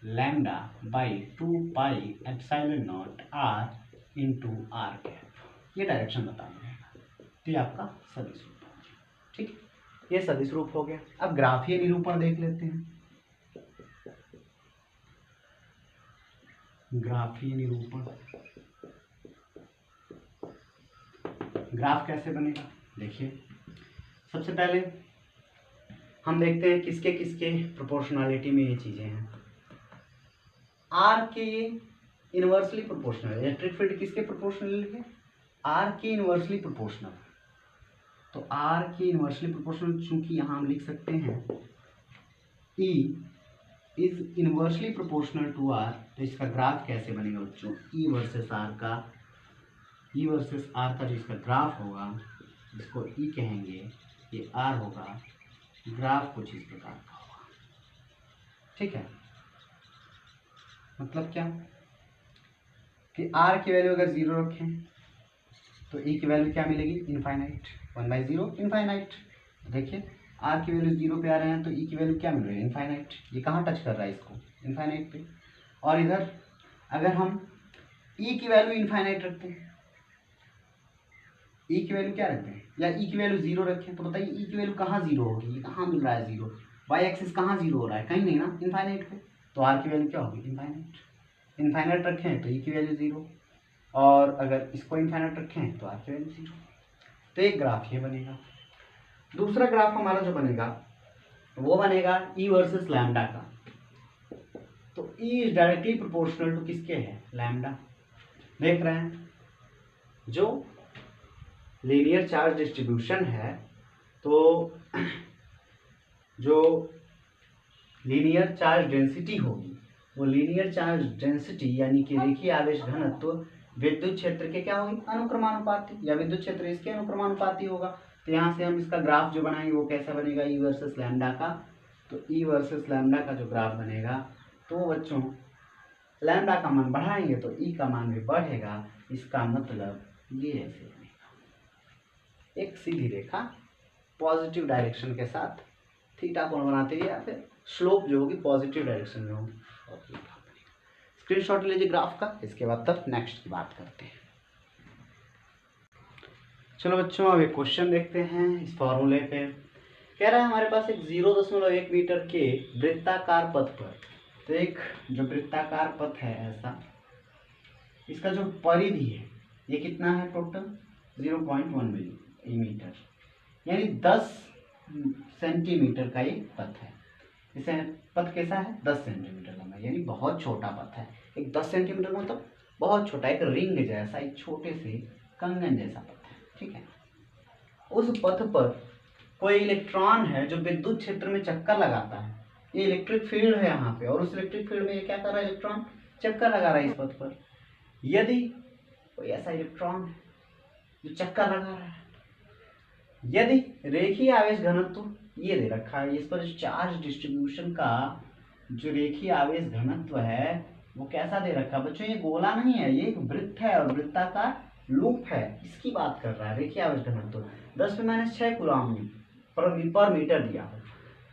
lambda by 2 pi epsilon naught r into r cap. ये डायरेक्शन बताना है, तो ये आपका सदिश रूप हो गया। ठीक, ये सदिश रूप हो गया। अब ग्राफीय निरूपण देख लेते हैं। ग्राफीय निरूपण, ग्राफ कैसे बनेगा? देखिए, सबसे पहले हम देखते हैं किसके किसके प्रोपोर्शनलिटी में ये चीजें हैं। आर के इनवर्सली प्रोपोर्शनल, इलेक्ट्रिक फील्ड किसके प्रोपोर्शनल है? आर के इनवर्सली प्रोपोर्शनल। तो आर के इनवर्सली प्रोपोर्शनल, चूंकि यहां हम लिख सकते हैं E is inversely proportional to r, तो इसका ग्राफ कैसे बनेगा बच्चों? E वर्सेस आर का, E वर्सेस आर का जो इसका ग्राफ होगा, इसको E कहेंगे, ये R होगा, ग्राफ कुछ इस प्रकार का होगा। ठीक है, मतलब क्या कि R की वैल्यू अगर 0 रखें तो E की वैल्यू क्या मिलेगी? Infinite, 1/0 infinite. देखिए R की वैल्यू 0 पे आ रहे हैं तो E की वैल्यू क्या मिल रही है? इनफाइनाइट। ये कहाँ टच कर रहा है इसको? इनफाइनाइट पे। और इधर अगर हम E की वैल्यू इनफाइनाइट रखते हैं, E की वैल्यू क्या रखते हैं, या E की वैल्यू 0 रखें, तो बताइए E की वैल्यू कहाँ 0 होगी? कहाँ मिल रहा है 0? वाई एक्सिस कहाँ 0 हो रहा है? कहीं नहीं ना, इनफाइनाइट पे। तो R की वैल्यू क्या होगी? इनफाइनाइट। इनफाइनाइट रखें तो E की वैल्यू 0, और अगर इसको इनफाइनाइट रखें तो R की वैल्यू 0। तो एक ग्राफ ये बनेगा। दूसरा ग्राफ हमारा जो बनेगा वो बनेगा E वर्सेस लैम्डा का। तो E is directly proportional to किसके है? लैम्डा। देख रहे हैं, जो लीनियर चार्ज डिस्ट्रीब्यूशन है, तो जो लीनियर चार्ज डेंसिटी होगी, वो लीनियर चार्ज डेंसिटी यानी कि रेखीय आवेश घनत्व विद्युत क्षेत्र के क्या होगी? अनुक्रमानुपाती, या विद्युत क्षेत्र इसके अनुक्रमानुपाती होगा। तो यहाँ से हम इसका ग्राफ जो बनाएंगे वो कैसा बनेगा? E वर्सेस लैम्डा का। तो E वर्सेस लैम्डा का जो ग्राफ बनेगा, तो बच्चों लैम्डा का मान बढ़ाएंगे तो E का मान भी बढ़ेगा। इसका मतलब ये ऐसे बनेगा, एक सीधी रेखा पॉजिटिव डायरेक्शन के साथ थीटा कोण बनाते हुए, या फिर स्लोप जो होगी पॉजिटिव डायरेक्शन में होगी। स्क्रीनशॉट लीजिए ग्राफ का, इसके बाद तक नेक्स्ट की बात करते हैं। चलो बच्चों, अब एक क्वेश्चन देखते हैं इस फॉर्मूले पे। कह रहा है हमारे पास एक 0.1 मीटर के वृत्ताकार पथ पर, तो एक जो वृत्ताकार पथ है ऐसा, इसका जो परिधि है ये कितना है? टोटल 0.1 मिलीमीटर, यानी 10 सेंटीमीटर का ये पथ है। इसे पथ कैसा है? 10 सेंटीमीटर लंबा, यानी बहुत छोटा पथ है। एक 10 सेंटीमीटर मतलब बहुत छोटा, एक रिंग जैसा, एक छोटे से कंगन जैसा पथ है। ठीक है, उस पथ पर कोई इलेक्ट्रॉन है जो विद्युत क्षेत्र में चक्कर लगाता है। ये इलेक्ट्रिक फील्ड है यहाँ पे, और उस इलेक्ट्रिक फील्ड में ये क्या कर रहा है? इलेक्ट्रॉन चक्कर लगा रहा है इस पथ पर। यदि कोई ऐसा इलेक्ट्रॉन है जो चक्कर लगा रहा है, यदि रेखीय आवेश घनत्व ये दे रखा है, इस पर चार्ज डिस्ट्रीब्यूशन का जो रेखीय आवेश घनत्व है वो कैसा दे रखा है बच्चों? ये गोला नहीं है, ये एक वृत्त है और वृत्ताकार लूप है, इसकी बात कर रहा है। रेखीय आवेश घनत्व 10⁻⁶ कूलम्ब पर मीटर दिया हो,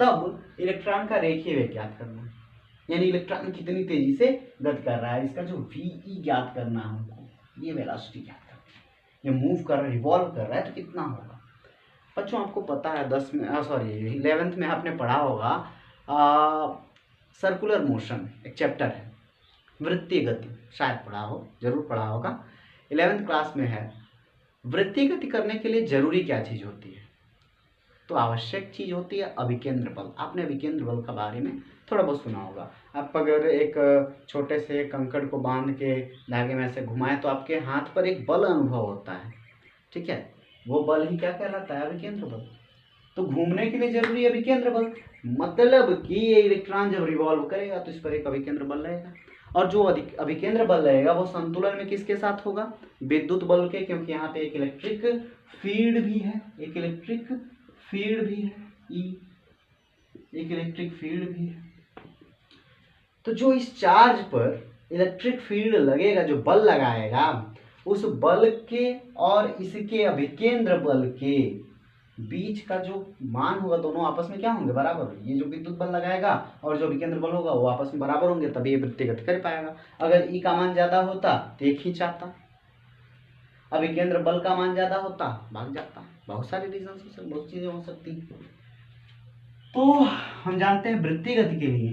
तब इलेक्ट्रॉन का रेखीय वेग ज्ञात करना है, यानी इलेक्ट्रॉन कितनी तेजी से गति कर रहा है, इसका जो VE ज्ञात करना है हमको, ये वेलोसिटी ज्ञात करना है। ये मूव कर रहा है, रिवॉल्व कर रहा है, तो कितना होगा बच्चों? आपको पता है 11th में आपने पढ़ा होगा सर्कुलर मोशन, एक चैप्टर है वृत्तीय गति, शायद पढ़ा हो, जरूर पढ़ा होगा, 11th क्लास में है। वृत्तीय गति करने के लिए जरूरी क्या चीज़ होती है? तो आवश्यक चीज़ होती है अभिकेंद्र बल। आपने अभिकेंद्र बल के बारे में थोड़ा बहुत सुना होगा। आप अगर एक छोटे से कंकड़ को बांध के धागे में ऐसे घुमाएं तो आपके हाथ पर एक बल अनुभव होता है। ठीक है, वो बल ही क्या कहलाता है? अभिकेंद्र बल। तो घूमने के लिए जरूरी है अभिकेंद्र बल, मतलब कि ये इलेक्ट्रॉन जब रिवॉल्व करेगा तो इस पर एक अभिकेंद्र बल रहेगा, और जो अभिकेंद्र बल रहेगा वो संतुलन में किसके साथ होगा? विद्युत बल के, क्योंकि यहाँ पे एक इलेक्ट्रिक फील्ड भी है, एक इलेक्ट्रिक फील्ड भी है, एक इलेक्ट्रिक फील्ड भी है। तो जो इस चार्ज पर इलेक्ट्रिक फील्ड लगेगा, जो बल लगाएगा, उस बल के और इसके अभिकेंद्र बल के बीच का जो मान होगा, दोनों आपस में क्या होंगे? बराबर। ये जो विद्युत बल लगाएगा और जो अभिकेंद्र बल होगा वो आपस में बराबर होंगे, तभी ये वृत्तीय गति कर पाएगा। अगर ई का मान ज्यादा होता तो ये खींचाता, अभिकेंद्र बल का मान ज्यादा होता भाग जाता। बहुत सारे रीजन हो सकते, बहुत चीजें हो सकती हैं। तो हम जानते हैं वृत्तीय गति के लिए,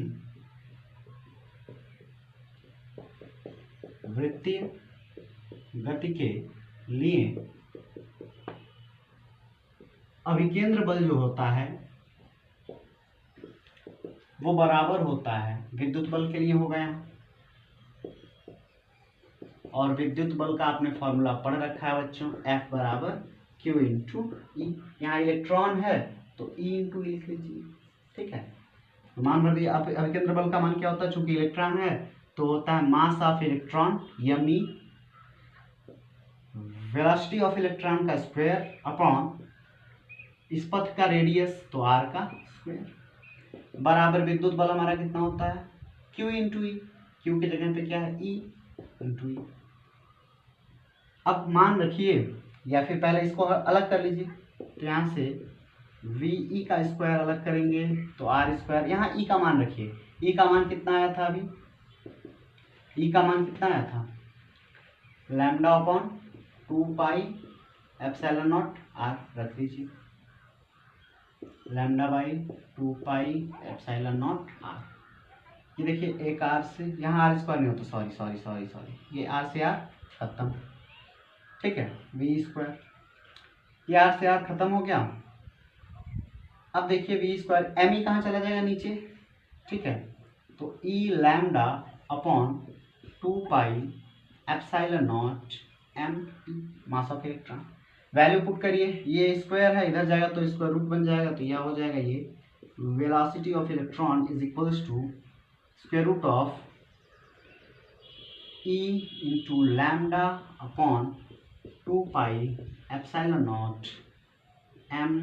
वृत्तीय गति के लिए अभिकेंद्र बल जो होता है वो बराबर होता है विद्युत बल के लिए हो गया, और विद्युत बल का आपने फॉर्मूला पढ़ रखा है बच्चों, F बराबर Q इंटू ई। यहाँ इलेक्ट्रॉन है तो E इंटू ई लिख लीजिए, ठीक है। तो मान भर दिया। अभिकेंद्र बल का मान क्या होता है? चूंकि इलेक्ट्रॉन है तो होता है मास of electron yummy, velocity of electron का स्क्वायर अपॉन इस पथ का रेडियस तो r का स्क्वायर, बराबर विद्युत बल हमारा कितना होता है? Q इंटू ई। क्यू की जगह पे क्या है? E इंटू ई। अब मान रखिए, या फिर पहले इसको अलग कर लीजिए, तो यहाँ से VE का स्क्वायर अलग करेंगे तो R स्क्वायर। यहाँ E का मान रखिए, E का मान कितना आया था अभी? E का मान कितना आया था? Lambda upon 2 pi epsilon not R रख लीजिए, lambda by 2 pi epsilon not R। ये देखिए एक R से, यहाँ R स्क्वायर नहीं होता, सॉरी सॉरी सॉरी सॉरी, ये R से R खत्म, ठीक है। V स्क्वायर, ये R से R खत्म हो गया। अब देखिए V स्क्वायर, एम ई कहाँ चला जाएगा? नीचे, ठीक है। तो E lambda upon 2 pi epsilon naught m mass of electron. Value put करिए, ये स्क्वायर है इधर जाएगा तो स्क्वायर रूट बन जाएगा, तो यह हो जाएगा ये velocity of electron is equals to square root of E into lambda upon 2 pi epsilon naught m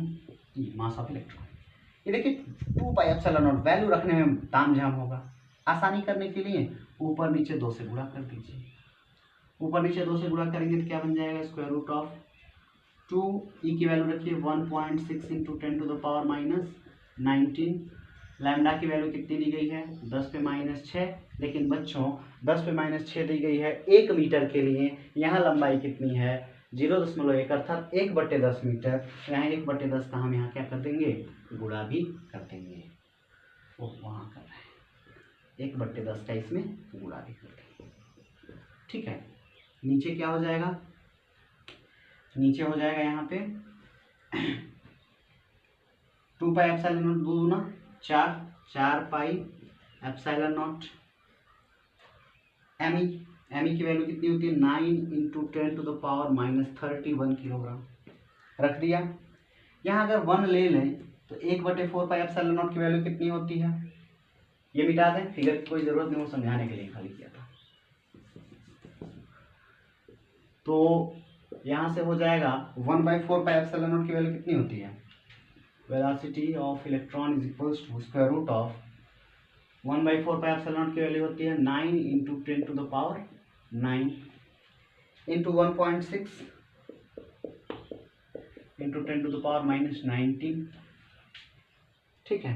e mass of electron. ये देखिए 2 पाई एप्सिलॉन नॉट, वैल्यू रखने में तामझाम होगा, आसानी करने के लिए ऊपर नीचे 2 से गुणा कर दीजिए। ऊपर नीचे 2 से गुणा करेंगे तो क्या बन जाएगा? स्क्वायर रूट ऑफ 2, ई की वैल्यू रखिए 1.6 into 10 to the power minus 19। Lambda की वैल्यू कितनी दी गई है? 10 पे माइनस 6। लेकिन बच्चों 10 पे माइनस 6 दी गई है 1 मीटर के लिए, यहाँ लंबाई कितनी है? 0.1 अर्थात 1/10 मीटर। यहाँ 1/10 का हम यहाँ क्या कर देंगे? गुणा भी कर देंगे। वो वहाँ कर रहे हैं 1/10 का इसमें गुणा भी कर देंगे, ठीक है। नीचे क्या हो जाएगा? नीचे हो जाएगा यहाँ पे 2 पाई एप्सिलॉन नॉट, 2 दूना 4, 4 pi epsilon naught m e की वैल्यू कितनी होती है? 9 into 10 to the power minus 31 kilogram रख दिया। यहाँ अगर 1 ले लें तो 1/4 पाई एप्सिलॉन नॉट की वैल्यू कितनी होती है? ये मिटा दें, फिगर की कोई जरूरत नहीं, वो समझाने के लिए खाली किया था। तो यहाँ से हो जाएगा 1/4 पाई एप्सिलॉन नॉट की वैल्यू कितनी होती है? Velocity of electron is equals to square root of 1/4 pi epsilon naught की वैल्यू होती है 9 into 10 to the power 9 into 1.6 into 10 to the power minus 19, ठीक है,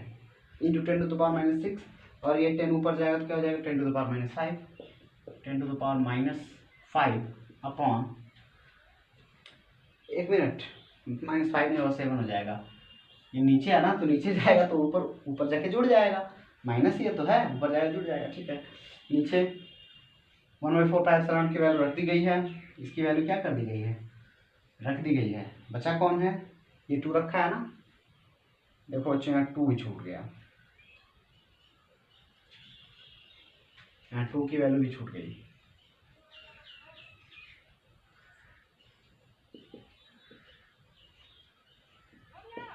into 10 to the power minus 6, और ये 10 ऊपर जाएगा तो क्या हो जाएगा? 10 to the power minus 5, 10 to the power minus 5 upon, एक मिनट, -5 नहीं और 7 हो जाएगा। ये नीचे है ना, तो नीचे जाएगा तो ऊपर ऊपर जाके जुड़ जाएगा, माइनस ये तो है, ऊपर जाएगा जुड़ जाएगा, ठीक है। नीचे 1/4 पाई एप्सिलॉन की वैल्यू रख दी गई है, इसकी वैल्यू क्या कर दी गई है? रख दी गई है। बचा कौन है? ये 2 रखा है ना, देखो बच्चों यहाँ 2 भी छूट गया, यहाँ 2 की वैल्यू भी छूट गई।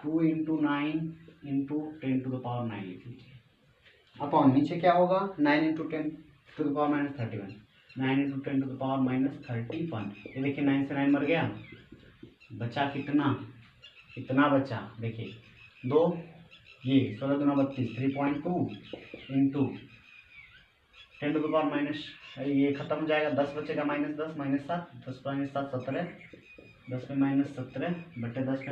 2 इंटू 9 इंटू 10⁻9 लिख लीजिए। अपॉन नीचे क्या होगा 9 इंटू 10⁻31 9 इंटू 10⁻31। ये देखिए 9 से 9 मर गया, बचा कितना, कितना बचा देखिए 2, ये 16 दूना 32 3.2 इंटू 10⁻, ये खत्म हो जाएगा, 10 बचेगा -10 -7 10 -7 17 10 पे -17 बटे 10 पे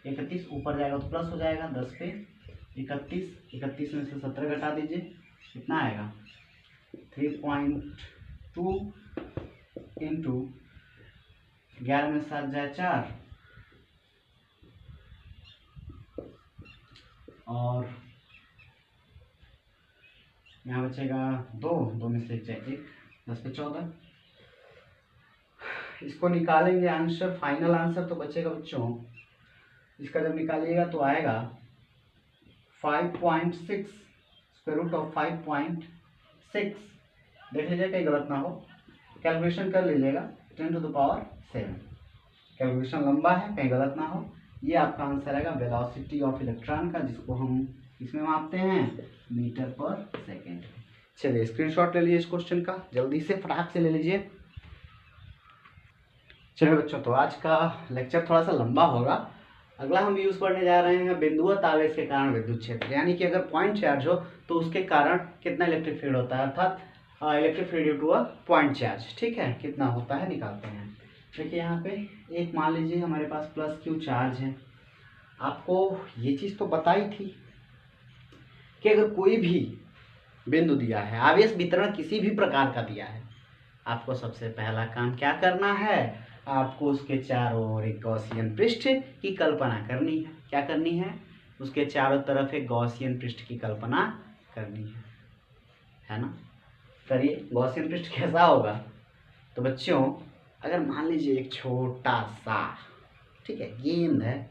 -31 ऊपर जाएगा तो प्लस हो जाएगा 10 पे 31 में से 17 घटा दीजिए, कितना आएगा 3.2 इंटू 11 में 7 जाए 4 और यहाँ बचेगा 2 में से 1 जाए 1 10 पे 14। इसको निकालेंगे आंसर, फाइनल आंसर तो बचेगा बच्चों, इसका जब निकालिएगा तो आएगा 5.6 स्क्वायर रूट ऑफ 5.6। देख लीजिए कहीं गलत ना हो, कैलकुलेशन कर लीजिएगा 10⁻7। कैलकुलेशन लंबा है, कहीं गलत ना हो। ये आपका आंसर आएगा वेलोसिटी ऑफ इलेक्ट्रॉन का, जिसको हम इसमें मापते हैं मीटर पर सेकेंड। चलिए स्क्रीनशॉट ले लीजिए इस क्वेश्चन का, जल्दी से फटाक से ले लीजिए। चलिए बच्चों, तो आज का लेक्चर थोड़ा सा लंबा होगा। अगला हम यूज करने जा रहे हैं बिंदुवत आवेश के कारण विद्युत क्षेत्र, यानी कि अगर पॉइंट चार्ज हो तो उसके कारण कितना इलेक्ट्रिक फील्ड होता है, अर्थात electric field due to a point charge. ठीक है, कितना होता है निकालते हैं। देखिए यहाँ पे एक मान लीजिए हमारे पास प्लस क्यू चार्ज है। आपको ये चीज़ तो बताई थी कि अगर कोई भी बिंदु दिया है, आवेश वितरण किसी भी प्रकार का दिया है, आपको सबसे पहला काम क्या करना है, आपको उसके चारों ओर एक गॉसियन पृष्ठ की कल्पना करनी है। क्या करनी है, उसके चारों तरफ एक गॉसियन पृष्ठ की कल्पना करनी है ना। करिए, गॉसियन पृष्ठ कैसा होगा। तो बच्चों अगर मान लीजिए एक छोटा सा, ठीक है, गेंद है,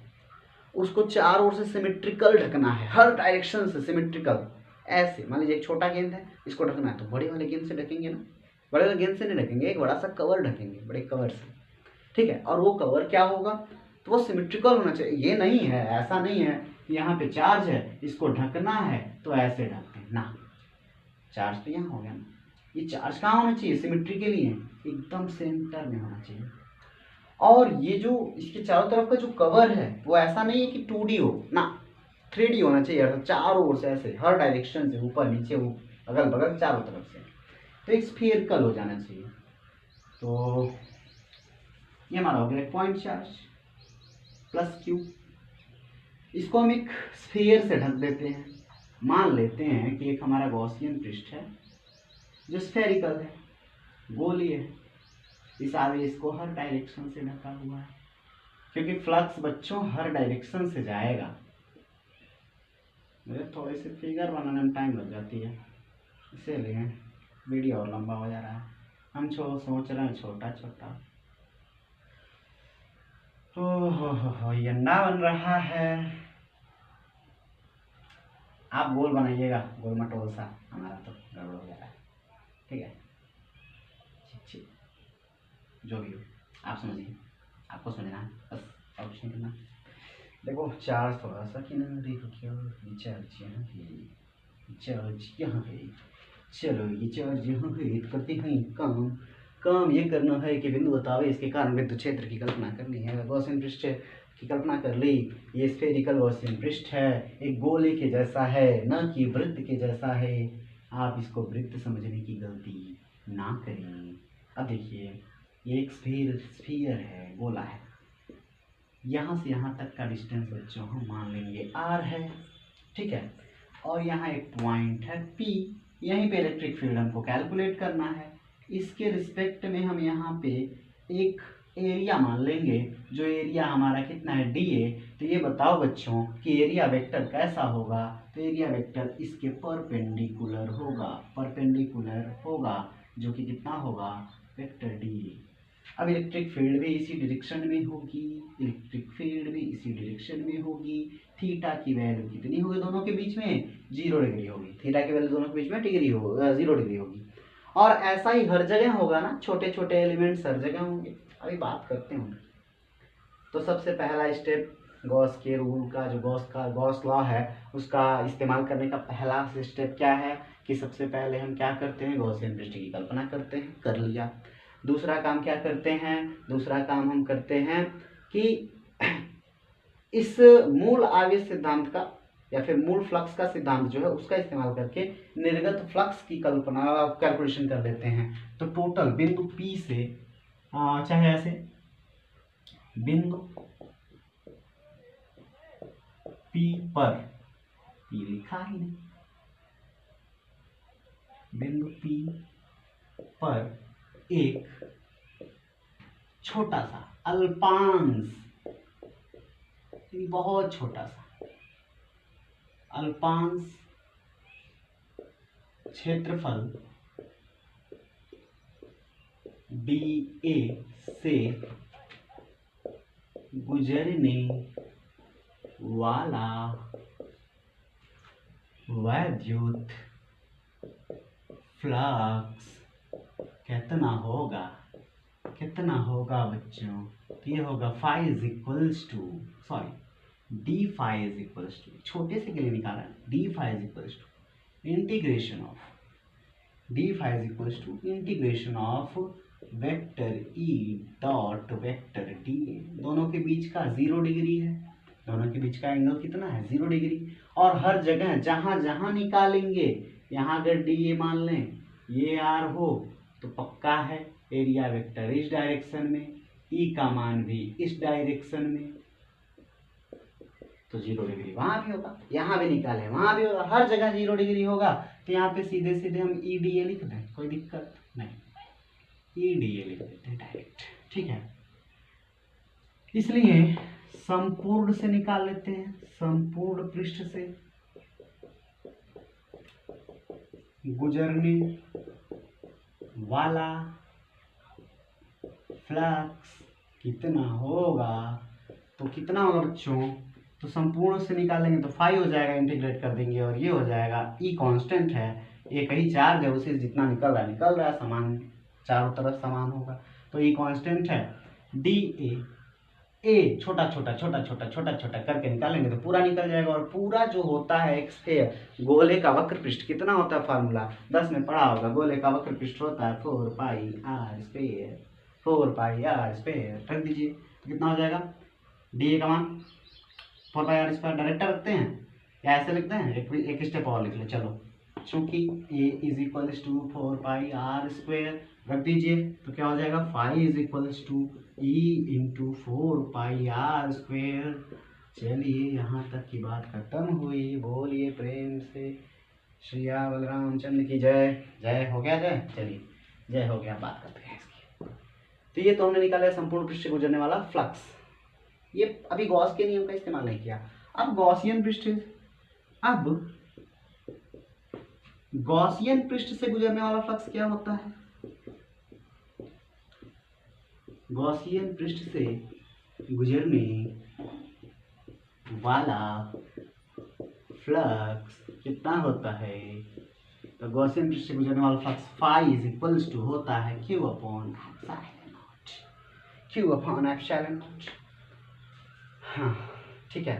उसको चारों ओर से सिमेट्रिकल ढकना है, हर डायरेक्शन से सिमेट्रिकल। ऐसे मान लीजिए एक छोटा गेंद है, इसको ढकना है तो बड़े वाले गेंद से ढकेंगे ना, बड़े वाले गेंद से नहीं ढकेंगे, एक बड़ा सा कवर ढकेंगे, बड़े कवर से। ठीक है, और वो कवर क्या होगा, तो वो सिमेट्रिकल होना चाहिए। ये नहीं है, ऐसा नहीं है कि यहाँ पे चार्ज है इसको ढकना है तो ऐसे ढकते हैं ना, चार्ज तो यहाँ हो गया ना। ये चार्ज कहाँ होना चाहिए, सिमेट्रिकली है, एकदम सेंटर में होना चाहिए। और ये जो इसके चारों तरफ का जो कवर है वो ऐसा नहीं है कि 2D हो ना, 3D होना चाहिए, अर्थात चारों ओर से ऐसे हर डायरेक्शन से, ऊपर नीचे अगल बगल चारों तरफ से, तो एक स्फीयरिकल हो जाना चाहिए। तो ये हमारा हो गया पॉइंट चार्ज प्लस क्यू। इसको हम एक स्फीयर से ढक देते हैं। मान लेते हैं कि एक हमारा गॉसियन पृष्ठ है जो स्फेरिकल है, गोलीय है, इस आवेश को हर डायरेक्शन से ढका हुआ है, क्योंकि फ्लक्स बच्चों हर डायरेक्शन से जाएगा। मुझे थोड़े से फिगर बनाने में टाइम लग जाती है, इसीलिए वीडियो और लंबा हो जा रहा है। हम सोच रहे हैं छोटा छोटा। हो ये अंडा बन रहा है। आप गोल बनाइएगा, गोल मटोल सा, हमारा तो गड़बड़ हो जा रहा है। ठीक है, ठीक, जो भी हो आप समझिए, आपको समझना है बस, और कुछ नहीं करना। देखो चार्ज थोड़ा सा किनारे को क्या, चार्ज यहाँ है, चार्ज यहाँ है, चलो ये चार्ज यहाँ है, करते हैं काम ये करना है कि बिंदु बतावे इसके कारण विद्युत क्षेत्र की कल्पना करनी है। गॉसियन पृष्ठ की कल्पना कर ली, ये स्फेरिकल गॉसियन पृष्ठ है, एक गोले के जैसा है, न कि वृत्त के जैसा है। आप इसको वृत्त समझने की गलती ना करें। अब देखिए ये एक स्फीयर है, गोला है, यहाँ से यहाँ तक का डिस्टेंस बच्चों हम मान लेंगे r है। ठीक है, और यहाँ एक पॉइंट है P, यहीं पे इलेक्ट्रिक फील्ड हमको कैलकुलेट करना है। इसके रिस्पेक्ट में हम यहाँ पे एक एरिया मान लेंगे, जो एरिया हमारा कितना है dA। तो ये बताओ बच्चों कि एरिया वेक्टर कैसा होगा, तो एरिया वेक्टर इसके परपेंडिकुलर होगा, जो कि कितना होगा वेक्टर dA। अब इलेक्ट्रिक फील्ड भी इसी डायरेक्शन में होगी, थीटा की वैल्यू कितनी होगी दोनों के बीच में, 0 डिग्री होगी। थीटा की वैल्यू दोनों के बीच में 0 डिग्री होगी। और ऐसा ही हर जगह होगा ना, छोटे छोटे एलिमेंट्स हर जगह होंगे। अभी बात करते हैं। तो सबसे पहला स्टेप गॉस के रूल का, जो गॉस लॉ है, उसका इस्तेमाल करने का पहला स्टेप क्या है कि सबसे पहले हम क्या करते हैं, गॉसियन पृष्ठ की कल्पना करते हैं, कर लिया। दूसरा काम क्या करते हैं, दूसरा काम हम करते हैं कि इस मूल आवेश सिद्धांत का या फिर मूल फ्लक्स का सिद्धांत जो है उसका इस्तेमाल करके निर्गत फ्लक्स की कल्पना कैलकुलेशन कर लेते हैं। तो टोटल बिंदु P से चाहे ऐसे बिंदु P पर, P लिखा ही नहीं, बिंदु P पर एक छोटा सा अल्पांश, बहुत छोटा सा अल्पांश क्षेत्रफल dA से गुजरने वाला वैद्युत फ्लक्स कितना होगा, कितना होगा बच्चों, तो ये होगा phi is equals to, sorry D phi is equals to, छोटे से के लिए निकाला, D phi is equals to integration of, D phi is equals to integration of vector E dot vector D. दोनों के बीच का 0 डिग्री है, दोनों के बीच का एंगल कितना है, 0 डिग्री। और हर जगह जहां जहां निकालेंगे, यहाँ अगर डी ए मान लें, ये आर हो तो पक्का है एरिया वेक्टर इस डायरेक्शन में, ई का मान भी इस डायरेक्शन में, तो 0 डिग्री वहां भी होगा, यहाँ भी निकाले वहां भी होगा, हर जगह 0 डिग्री होगा। तो यहाँ पे सीधे सीधे हम ई डी ए लिख दें, कोई दिक्कत नहीं, ई डी ए लिख देते हैं डायरेक्ट, ठीक है। इसलिए संपूर्ण से निकाल लेते हैं, संपूर्ण पृष्ठ से गुजरने वाला फ्लक्स कितना होगा, तो कितना होगा बच्चों, तो संपूर्ण से निकालेंगे तो फाई हो जाएगा, इंटीग्रेट कर देंगे और ये हो जाएगा, ई कांस्टेंट है, एक ही चार्ज है, उसे जितना निकल रहा है समान, चारों तरफ समान होगा, तो ई कांस्टेंट है, डी ए छोटा छोटा छोटा छोटा छोटा छोटा करके निकालेंगे तो पूरा निकल जाएगा। और पूरा जो होता है एक स्फेयर, गोले का वक्र पृष्ठ कितना होता है, फार्मूला 10 में पढ़ा होगा, गोले का वक्र पृष्ठ होता है 4 pi r square, 4 pi r square, रख दीजिए तो कितना हो जाएगा, डी ए का मान 4 पाई आर स्क्वायर डायरेक्ट रखते हैं या ऐसे लिखते हैं, एक स्टेप और लिख लो, चलो, चूंकि A is equals to 4 pi r square रख दीजिए तो क्या हो जाएगा, phi is equals to E into 4 pi r square. चलिए यहाँ तक की बात खत्म हुई, बोलिए प्रेम से श्रीया बलरामचंद्र की जय। जय हो गया, जय, चलिए जय हो गया, बात करते हैं इसकी। तो ये तो हमने निकाला है संपूर्ण पृष्ठ से गुजरने वाला फ्लक्स, ये अभी गॉस के नियम का इस्तेमाल नहीं किया। अब गॉसियन पृष्ठ, अब गॉसियन पृष्ठ से गुजरने वाला फ्लक्स क्या होता है, गॉसियन पृष्ठ से गुजरने वाला फ्लक्स कितना होता है, तो गॉसियन पृष्ठ से गुजरने वाला flux phi is equals to होता है Q upon epsilon naught, Q upon epsilon naught. हाँ ठीक है,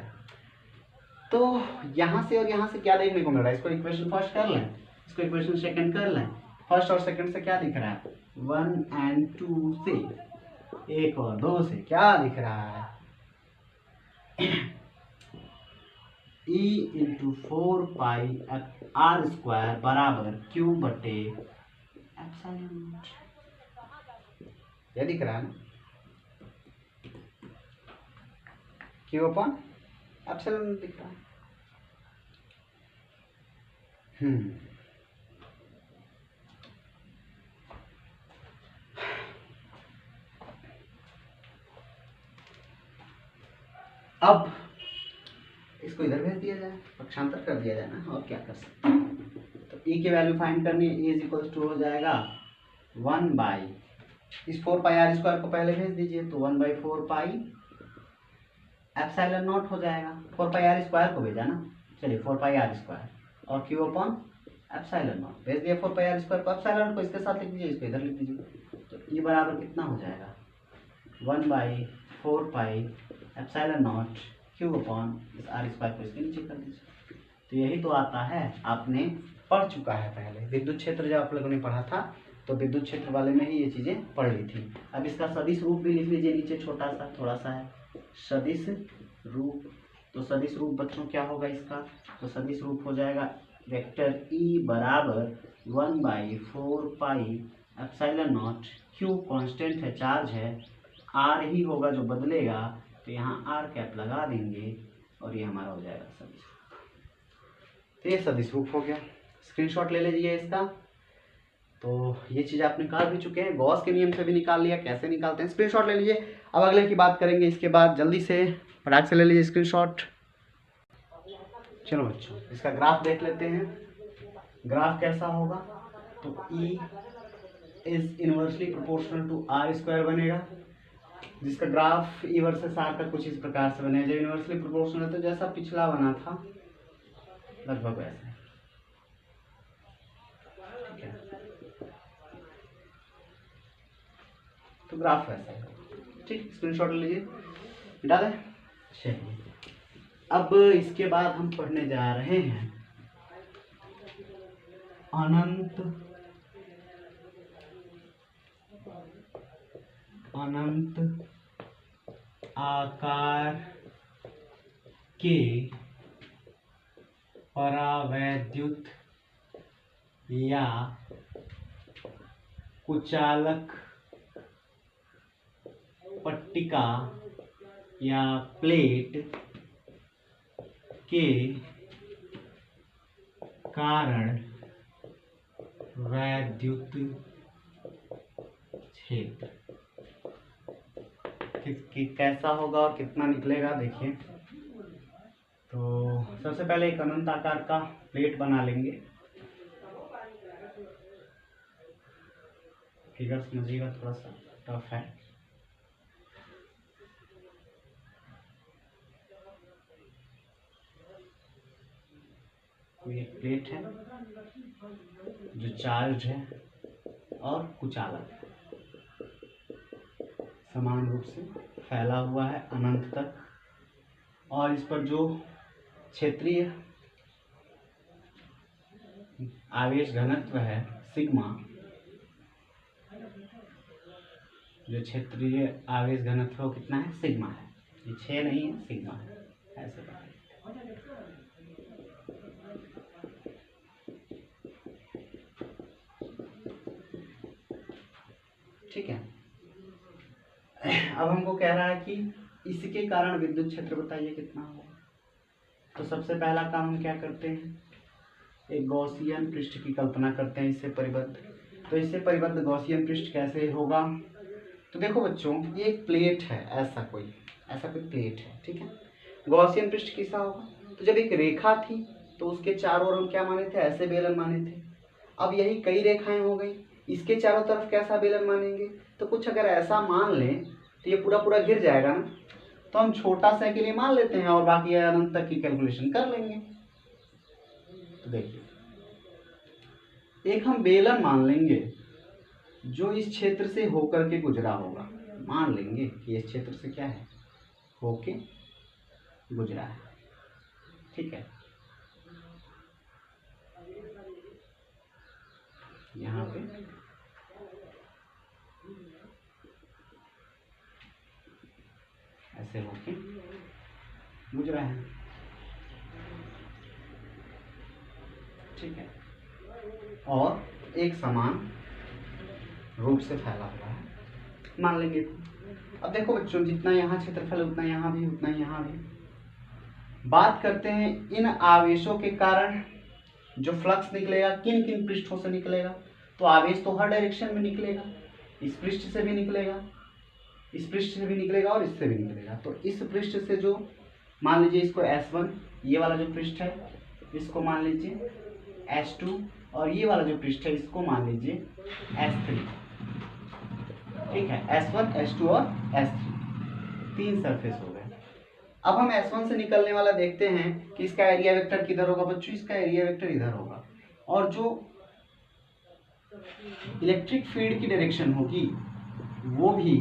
तो यहाँ से और यहाँ से क्या देखने को मिल रहा है, इसको इक्वेशन फर्स्ट कर लें, इसको इक्वेशन सेकंड कर लें। फर्स्ट और सेकंड से क्या दिख रहा है, 1 और 2 से, 1 और 2 से क्या दिख रहा है, E into 4 pi r square बराबर क्यू बटे एप्सिलॉन, ये दिख रहा है ना, क्यू अपॉन एप्सिलॉन दिख रहा है। अब इसको इधर भेज दिया जाए, पक्षांतर कर दिया जाए ना, और क्या कर सकते हैं। तो e की वैल्यू फाइंड करनी है, e इज इक्वल टू हो जाएगा 1 बाई, इस 4 पाई आर स्क्वायर को पहले भेज दीजिए तो 1 बाई 4 पाई एप्सिलॉन नॉट हो जाएगा, 4 पाई आर स्क्वायर को भेजा ना, चलिए 4 पाई आर स्क्वायर और क्यू अपॉन एप्सिलॉन नॉट भेज दिया, 4 पाई आर स्क्वायर को, एप्सिलॉन को इसके साथ लिख दीजिए, इसको इधर लिख दीजिए, तो e बराबर कितना हो जाएगा, 1 by 4 pi epsilon naught Q upon इस आर स्क्वायर को इसके नीचे कर दीजिए। तो यही तो आता है, आपने पढ़ चुका है पहले विद्युत क्षेत्र जब आप लोगों ने पढ़ा था तो विद्युत क्षेत्र वाले में ही ये चीज़ें पढ़ ली थी। अब इसका सदिश रूप भी लिख लीजिए नीचे, छोटा सा थोड़ा सा है सदिश रूप। तो सदिश रूप बच्चों क्या होगा इसका, तो सदिश रूप हो जाएगा वेक्टर ई बराबर 1/4 pi epsilon naught, Q constant है, चार्ज है, आर ही होगा जो बदलेगा, तो यहाँ आर कैप लगा देंगे और ये हमारा हो जाएगा सदिश रूप। तो ये सदिश रूप हो गया, स्क्रीनशॉट ले लीजिए इसका। तो ये चीज़ आप निकाल भी चुके हैं, गॉस के नियम से भी निकाल लिया, कैसे निकालते हैं स्क्रीनशॉट ले लीजिए। अब अगले की बात करेंगे, इसके बाद जल्दी से फटाक से ले लीजिए स्क्रीनशॉट। चलो बच्चों इसका ग्राफ देख लेते हैं, ग्राफ कैसा होगा, तो E is inversely proportional to r square बनेगा, जिसका ग्राफ E वर्सेस आर का कुछ इस प्रकार से बनेगा। जब इनवर्सली प्रोपोर्शनल है तो जैसा पिछला बना था लगभग वैसा, ठीक है, तो ग्राफ वैसा है, ठीक, स्क्रीनशॉट ले लीजिए, मिटा दें। चलिए अब इसके बाद हम पढ़ने जा रहे हैं अनंत आकार के परावैद्युत या कुचालक पट्टिका या प्लेट के कारण वैद्युत क्षेत्र कैसा होगा और कितना निकलेगा देखिए। तो सबसे पहले एक अनंत आकार का प्लेट बना लेंगे, फिगर समझिएगा, थोड़ा सा टफ है। एक प्लेट है जो चार्ज है और कुचालक है, समान रूप से फैला हुआ है अनंत तक, और इस पर जो क्षेत्रीय आवेश घनत्व है सिग्मा, जो क्षेत्रीय आवेश घनत्व कितना है, सिग्मा है, ये 6 नहीं है, सिग्मा है, ऐसे बात। ठीक है, अब हमको कह रहा है कि इसके कारण विद्युत क्षेत्र बताइए कितना होगा। तो सबसे पहला काम हम क्या करते हैं, एक गॉसियन पृष्ठ की कल्पना करते हैं इससे परिबद्ध। तो इससे परिबद्ध गॉसियन पृष्ठ कैसे होगा, तो देखो बच्चों ये एक प्लेट है, ऐसा कोई प्लेट है, ठीक है। गॉसियन पृष्ठ कैसा होगा, तो जब एक रेखा थी तो उसके चारों ओर हम क्या माने थे, ऐसे बेलन माने थे। अब यही कई रेखाएं हो गई, इसके चारों तरफ कैसा बेलन मानेंगे, तो कुछ अगर ऐसा मान लें तो ये पूरा पूरा गिर जाएगा ना, तो हम छोटा सा के लिए मान लेते हैं और बाकी अनंत तक की कैलकुलेशन कर लेंगे। तो देखिए एक हम बेलन मान लेंगे जो इस क्षेत्र से होकर के गुजरा होगा, मान लेंगे कि इस क्षेत्र से क्या है, होके गुजरा है, ठीक है। यहाँ पे ऐसे होके गुजरा है, ठीक है, और एक समान रूप से फैला हुआ है, मान लेंगे। अब देखो बच्चों जितना यहाँ क्षेत्रफल उतना यहाँ भी, उतना यहाँ भी। बात करते हैं इन आवेशों के कारण जो फ्लक्स निकलेगा किन किन पृष्ठों से निकलेगा, तो आवेश तो हर डायरेक्शन में निकलेगा, इस पृष्ठ से भी निकलेगा, इस पृष्ठ से भी निकलेगा और इससे भी निकलेगा। तो इस पृष्ठ से जो मान लीजिए इसको S1, ये वाला जो पृष्ठ है इसको मान लीजिए S2, और ये वाला जो पृष्ठ है इसको मान लीजिए S3, ठीक है। S1, S2 और S3 तीन सरफेस हो गए। अब हम S1 से निकलने वाला देखते हैं कि इसका एरिया वेक्टर किधर होगा बच्चों, इसका एरिया वेक्टर इधर होगा, और जो इलेक्ट्रिक फील्ड की डायरेक्शन होगी वो भी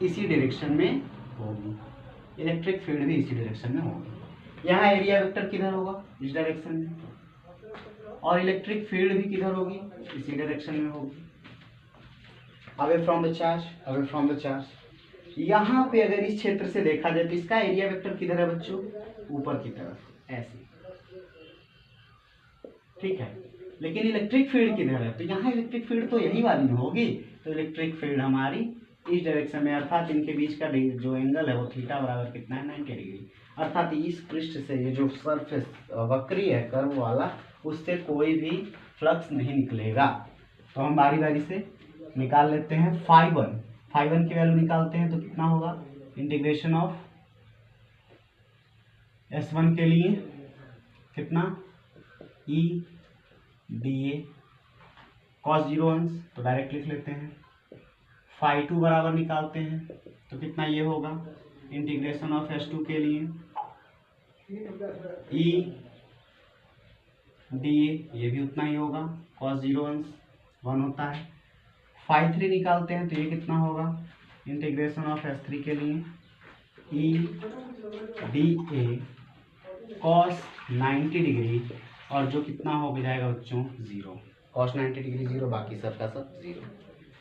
इसी डायरेक्शन में होगी, इलेक्ट्रिक फील्ड भी इसी डायरेक्शन में होगी। यहाँ एरिया वेक्टर किधर होगा, इस डायरेक्शन में, और इलेक्ट्रिक फील्ड भी किधर होगी, इसी डायरेक्शन में होगी, away from the charge, away from the charge. यहाँ पे अगर इस क्षेत्र से देखा जाए तो इसका एरिया वेक्टर किधर है बच्चों, ऊपर की तरफ, ऐसे, ठीक है। लेकिन इलेक्ट्रिक फील्ड किधर है, तो यहाँ इलेक्ट्रिक फील्ड तो यही वाली में होगी, तो इलेक्ट्रिक फील्ड हमारी इस डायरेक्शन में, अर्थात इनके बीच का जो एंगल है वो थीटा बराबर कितना है, 90 डिग्री। अर्थात इस पृष्ठ से ये जो सरफेस वक्री है कर्व वाला, उससे कोई भी फ्लक्स नहीं निकलेगा। तो हम बारी बारी से निकाल लेते हैं। फाई वन की वैल्यू निकालते हैं तो कितना होगा, इंटीग्रेशन ऑफ S1 के लिए कितना, ई डी ए कॉस 0 अंश, तो डायरेक्ट लिख लेते हैं। फाई 2 बराबर निकालते हैं तो कितना ये होगा, इंटीग्रेशन ऑफ S2 के लिए ई डी ए, ये भी उतना ही होगा, कॉस 0 अंश 1 होता है। फाई 3 निकालते हैं तो ये कितना होगा, इंटीग्रेशन ऑफ S3 के लिए ई डी ए कॉस 90 डिग्री, और जो कितना हो जाएगा बच्चों 0, कॉस 90 डिग्री 0, बाकी सब का सब 0,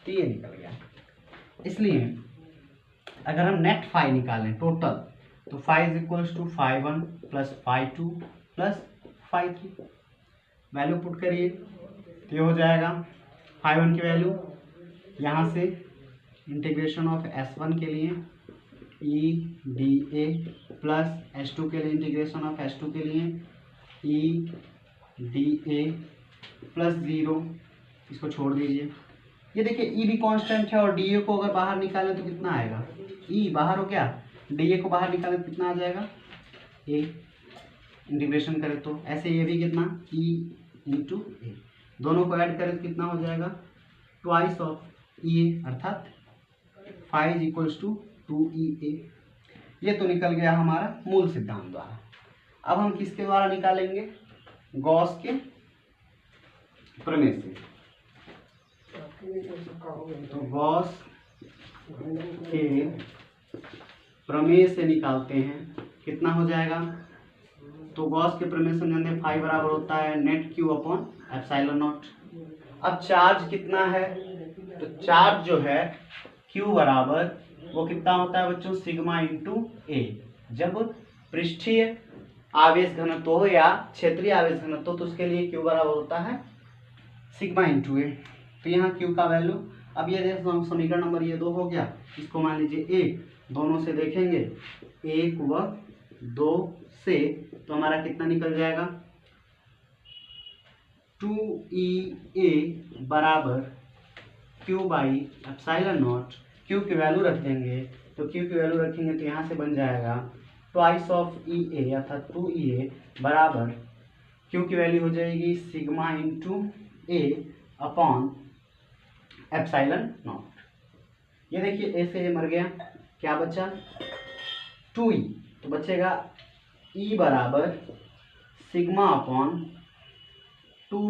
तो ये निकल गया। इसलिए अगर हम नेट फाई निकालें टोटल, तो phi is equals to phi 1 plus phi 2 plus phi 3, value put करिए तो ये हो जाएगा। फाई 1 की वैल्यू यहाँ से इंटीग्रेशन ऑफ S1 के लिए ई डी ए प्लस S2 के लिए इंटीग्रेशन ऑफ S2 के लिए ई डी ए प्लस 0, इसको छोड़ दीजिए। ये देखिए ई भी कांस्टेंट है, और डी ए को अगर बाहर निकालें तो कितना आएगा, ई बाहर हो गया, डी ए को बाहर निकालें तो कितना आ जाएगा, ए, इंटीग्रेशन करें तो ऐसे ये भी कितना, ई इंटू ए, दोनों को ऐड करें तो कितना हो जाएगा, ट्वाइस ऑफ ई ए, अर्थात phi is equals to 2EA। ये तो निकल गया हमारा मूल सिद्धांत द्वारा। अब हम किसके द्वारा निकालेंगे, गॉस के प्रमेय से। तो गॉस के प्रमेय से निकालते हैं, कितना हो जाएगा, तो गॉस के प्रमेय से जानते हैं फाई बराबर होता है net Q upon epsilon not. अब चार्ज कितना है, तो चार्ज जो है क्यू बराबर वो कितना होता है बच्चों, सिग्मा इंटू ए। जब पृष्ठीय आवेश घनत्व हो या क्षेत्रीय आवेश घनत्व तो उसके लिए क्यू बराबर होता है सिग्मा इंटू ए। तो यहाँ क्यू का वैल्यू, अब ये देखो समीकरण नंबर ये 2 हो गया, इसको मान लीजिए ए, दोनों से देखेंगे 1 व 2 से, तो हमारा कितना निकल जाएगा, 2EA बराबर Q by epsilon naught. Q की वैल्यू रख देंगे, तो क्यू की वैल्यू रखेंगे तो यहाँ से बन जाएगा ट्वाइस ऑफ EA, अर्थात 2EA बराबर क्यू की वैल्यू हो जाएगी sigma into A upon epsilon not. ये देखिए ए से ए मर गया, क्या बचा 2E, तो बचेगा E बराबर सिग्मा अपॉन 2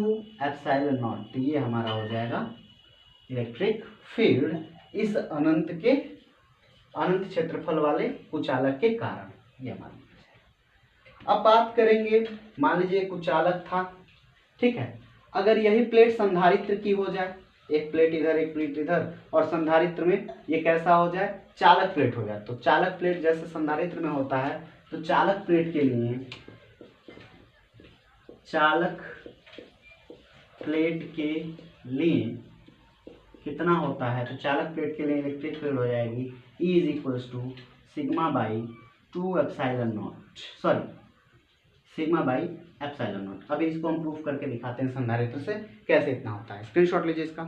एप्सिलॉन नॉट। तो ये हमारा हो जाएगा इलेक्ट्रिक फील्ड इस अनंत क्षेत्रफल वाले कुचालक के कारण, ये मान लीजिए। अब बात करेंगे, मान लीजिए कुचालक था, ठीक है, अगर यही प्लेट संधारित्र की हो जाए, एक प्लेट इधर एक प्लेट इधर, और संधारित्र में ये कैसा हो जाए, चालक प्लेट हो जाए। तो चालक प्लेट जैसे संधारित्र में होता है, तो चालक प्लेट के लिए, चालक प्लेट के लिए कितना होता है, तो चालक प्लेट के लिए इलेक्ट्रिक फील्ड हो जाएगी E is equals to sigma by 2 epsilon naught, sorry sigma by epsilon naught. अभी इसको हम प्रूफ करके दिखाते हैं संधारित्र से कैसे इतना होता है। स्क्रीनशॉट लीजिए इसका।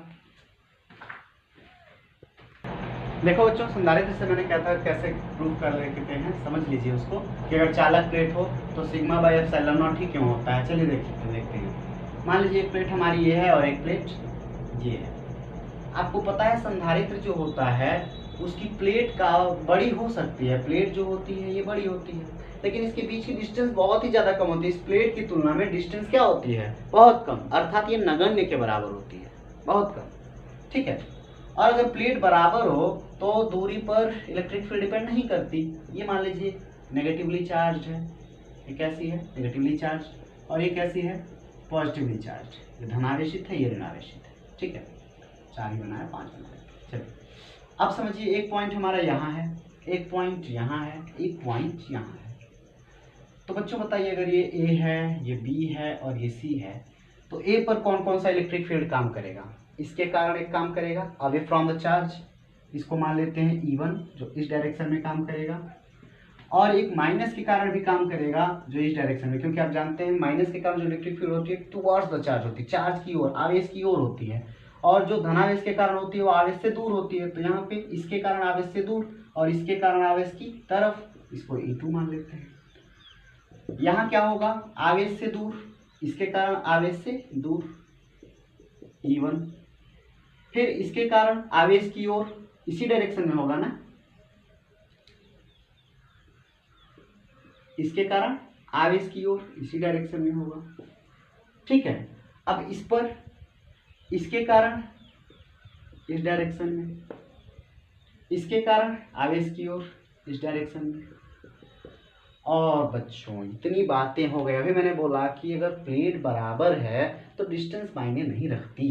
देखो बच्चों, संधारित्र से मैंने कहता है कैसे प्रूफ कर लेते हैं, समझ लीजिए उसको, कि अगर चालक प्लेट हो तो सिग्मा बाई एप्सिलॉन नॉट ही क्यों होता है। चलिए देखते हैं। मान लीजिए एक प्लेट हमारी ये है और एक प्लेट ये है। आपको पता है संधारित्र जो होता है उसकी प्लेट का बड़ी हो सकती है, प्लेट जो होती है ये बड़ी होती है, लेकिन इसके बीच की डिस्टेंस बहुत ही ज़्यादा कम होती है। इस प्लेट की तुलना में डिस्टेंस क्या होती है, बहुत कम, अर्थात ये नगण्य के बराबर होती है, बहुत कम, ठीक है। और अगर प्लेट बराबर हो तो दूरी पर इलेक्ट्रिक फील्ड डिपेंड नहीं करती। ये मान लीजिए नेगेटिवली चार्ज है, ये कैसी है नेगेटिवली चार्ज, और ये कैसी है पॉजिटिवली चार्ज। ये धनावेशित है, ये ऋणावेशित है, ठीक है। 4 ही बनाया, 5 बनाया। चलिए अब समझिए एक पॉइंट हमारा यहाँ है, एक पॉइंट यहाँ है, एक पॉइंट यहाँ है। तो बच्चों बताइए अगर ये ए है, ये बी है और ये सी है, तो ए पर कौन कौन सा इलेक्ट्रिक फील्ड काम करेगा? इसके कारण एक काम करेगा अवे फ्रॉम द चार्ज, इसको मान लेते हैं E1 जो इस डायरेक्शन में काम करेगा, और एक माइनस के कारण भी काम करेगा जो इस डायरेक्शन में, क्योंकि आप जानते हैं माइनस के कारण जो इलेक्ट्रिक फील्ड होती है टुवर्ड्स द चार्ज होती है, चार्ज की ओर, आवेश की ओर होती है, और जो धनावेश के कारण होती है वो आवेश से दूर होती है। तो यहाँ पे इसके कारण आवेश से दूर और इसके कारण आवेश की तरफ, इसको E2 मान लेते हैं। यहाँ क्या होगा आवेश से दूर, इसके कारण आवेश से दूर E1, फिर इसके कारण आवेश की ओर इसी डायरेक्शन में होगा ना, इसके कारण आवेश की ओर इसी डायरेक्शन में होगा, ठीक है। अब इस पर इसके कारण इस डायरेक्शन में, इसके कारण आवेश की ओर इस डायरेक्शन में। और बच्चों इतनी बातें हो गई। अभी मैंने बोला कि अगर प्लेट बराबर है तो डिस्टेंस मायने नहीं रखती,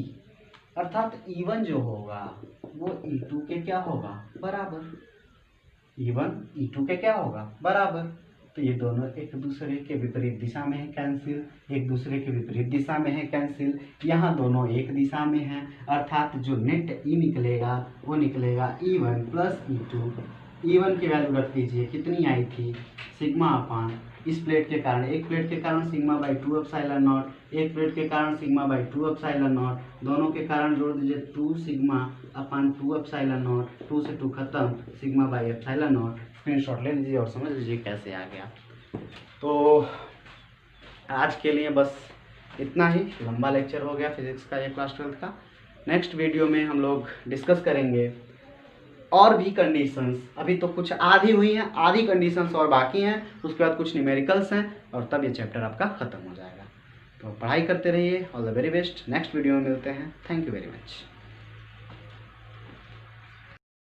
अर्थात E1 जो होगा वो E2 के क्या होगा बराबर, E1 E2 के क्या होगा बराबर। तो ये दोनों एक दूसरे के विपरीत दिशा में है कैंसिल, एक दूसरे के विपरीत दिशा में है कैंसिल, यहाँ दोनों एक दिशा में हैं, अर्थात जो नेट E निकलेगा वो निकलेगा E1 प्लस E2। E1 की वैल्यू रख दीजिए, कितनी आई थी सिग्मा अपान इस प्लेट के कारण, एक प्लेट के कारण सिग्मा बाई 2 एप्सिलॉन नॉट, एक प्लेट के कारण सिग्मा बाई 2 एप्सिलॉन नॉट, दोनों के कारण जोड़ दीजिए 2 सिग्मा अपान 2 एप्सिलॉन नॉट, 2 से 2 खत्म, sigma by epsilon not. Screenshot ले लीजिए और समझ लीजिए कैसे आ गया। तो आज के लिए बस इतना ही, लंबा लेक्चर हो गया फिजिक्स का, ये क्लास 12 का। नेक्स्ट वीडियो में हम लोग डिस्कस करेंगे और भी कंडीशंस, अभी तो कुछ आधी हुई हैं, आधी कंडीशंस और बाकी हैं, उसके बाद कुछ न्यूमेरिकल्स हैं और तब ये चैप्टर आपका ख़त्म हो जाएगा। तो पढ़ाई करते रहिए, all the very best. Next video में मिलते हैं, थैंक यू वेरी मच।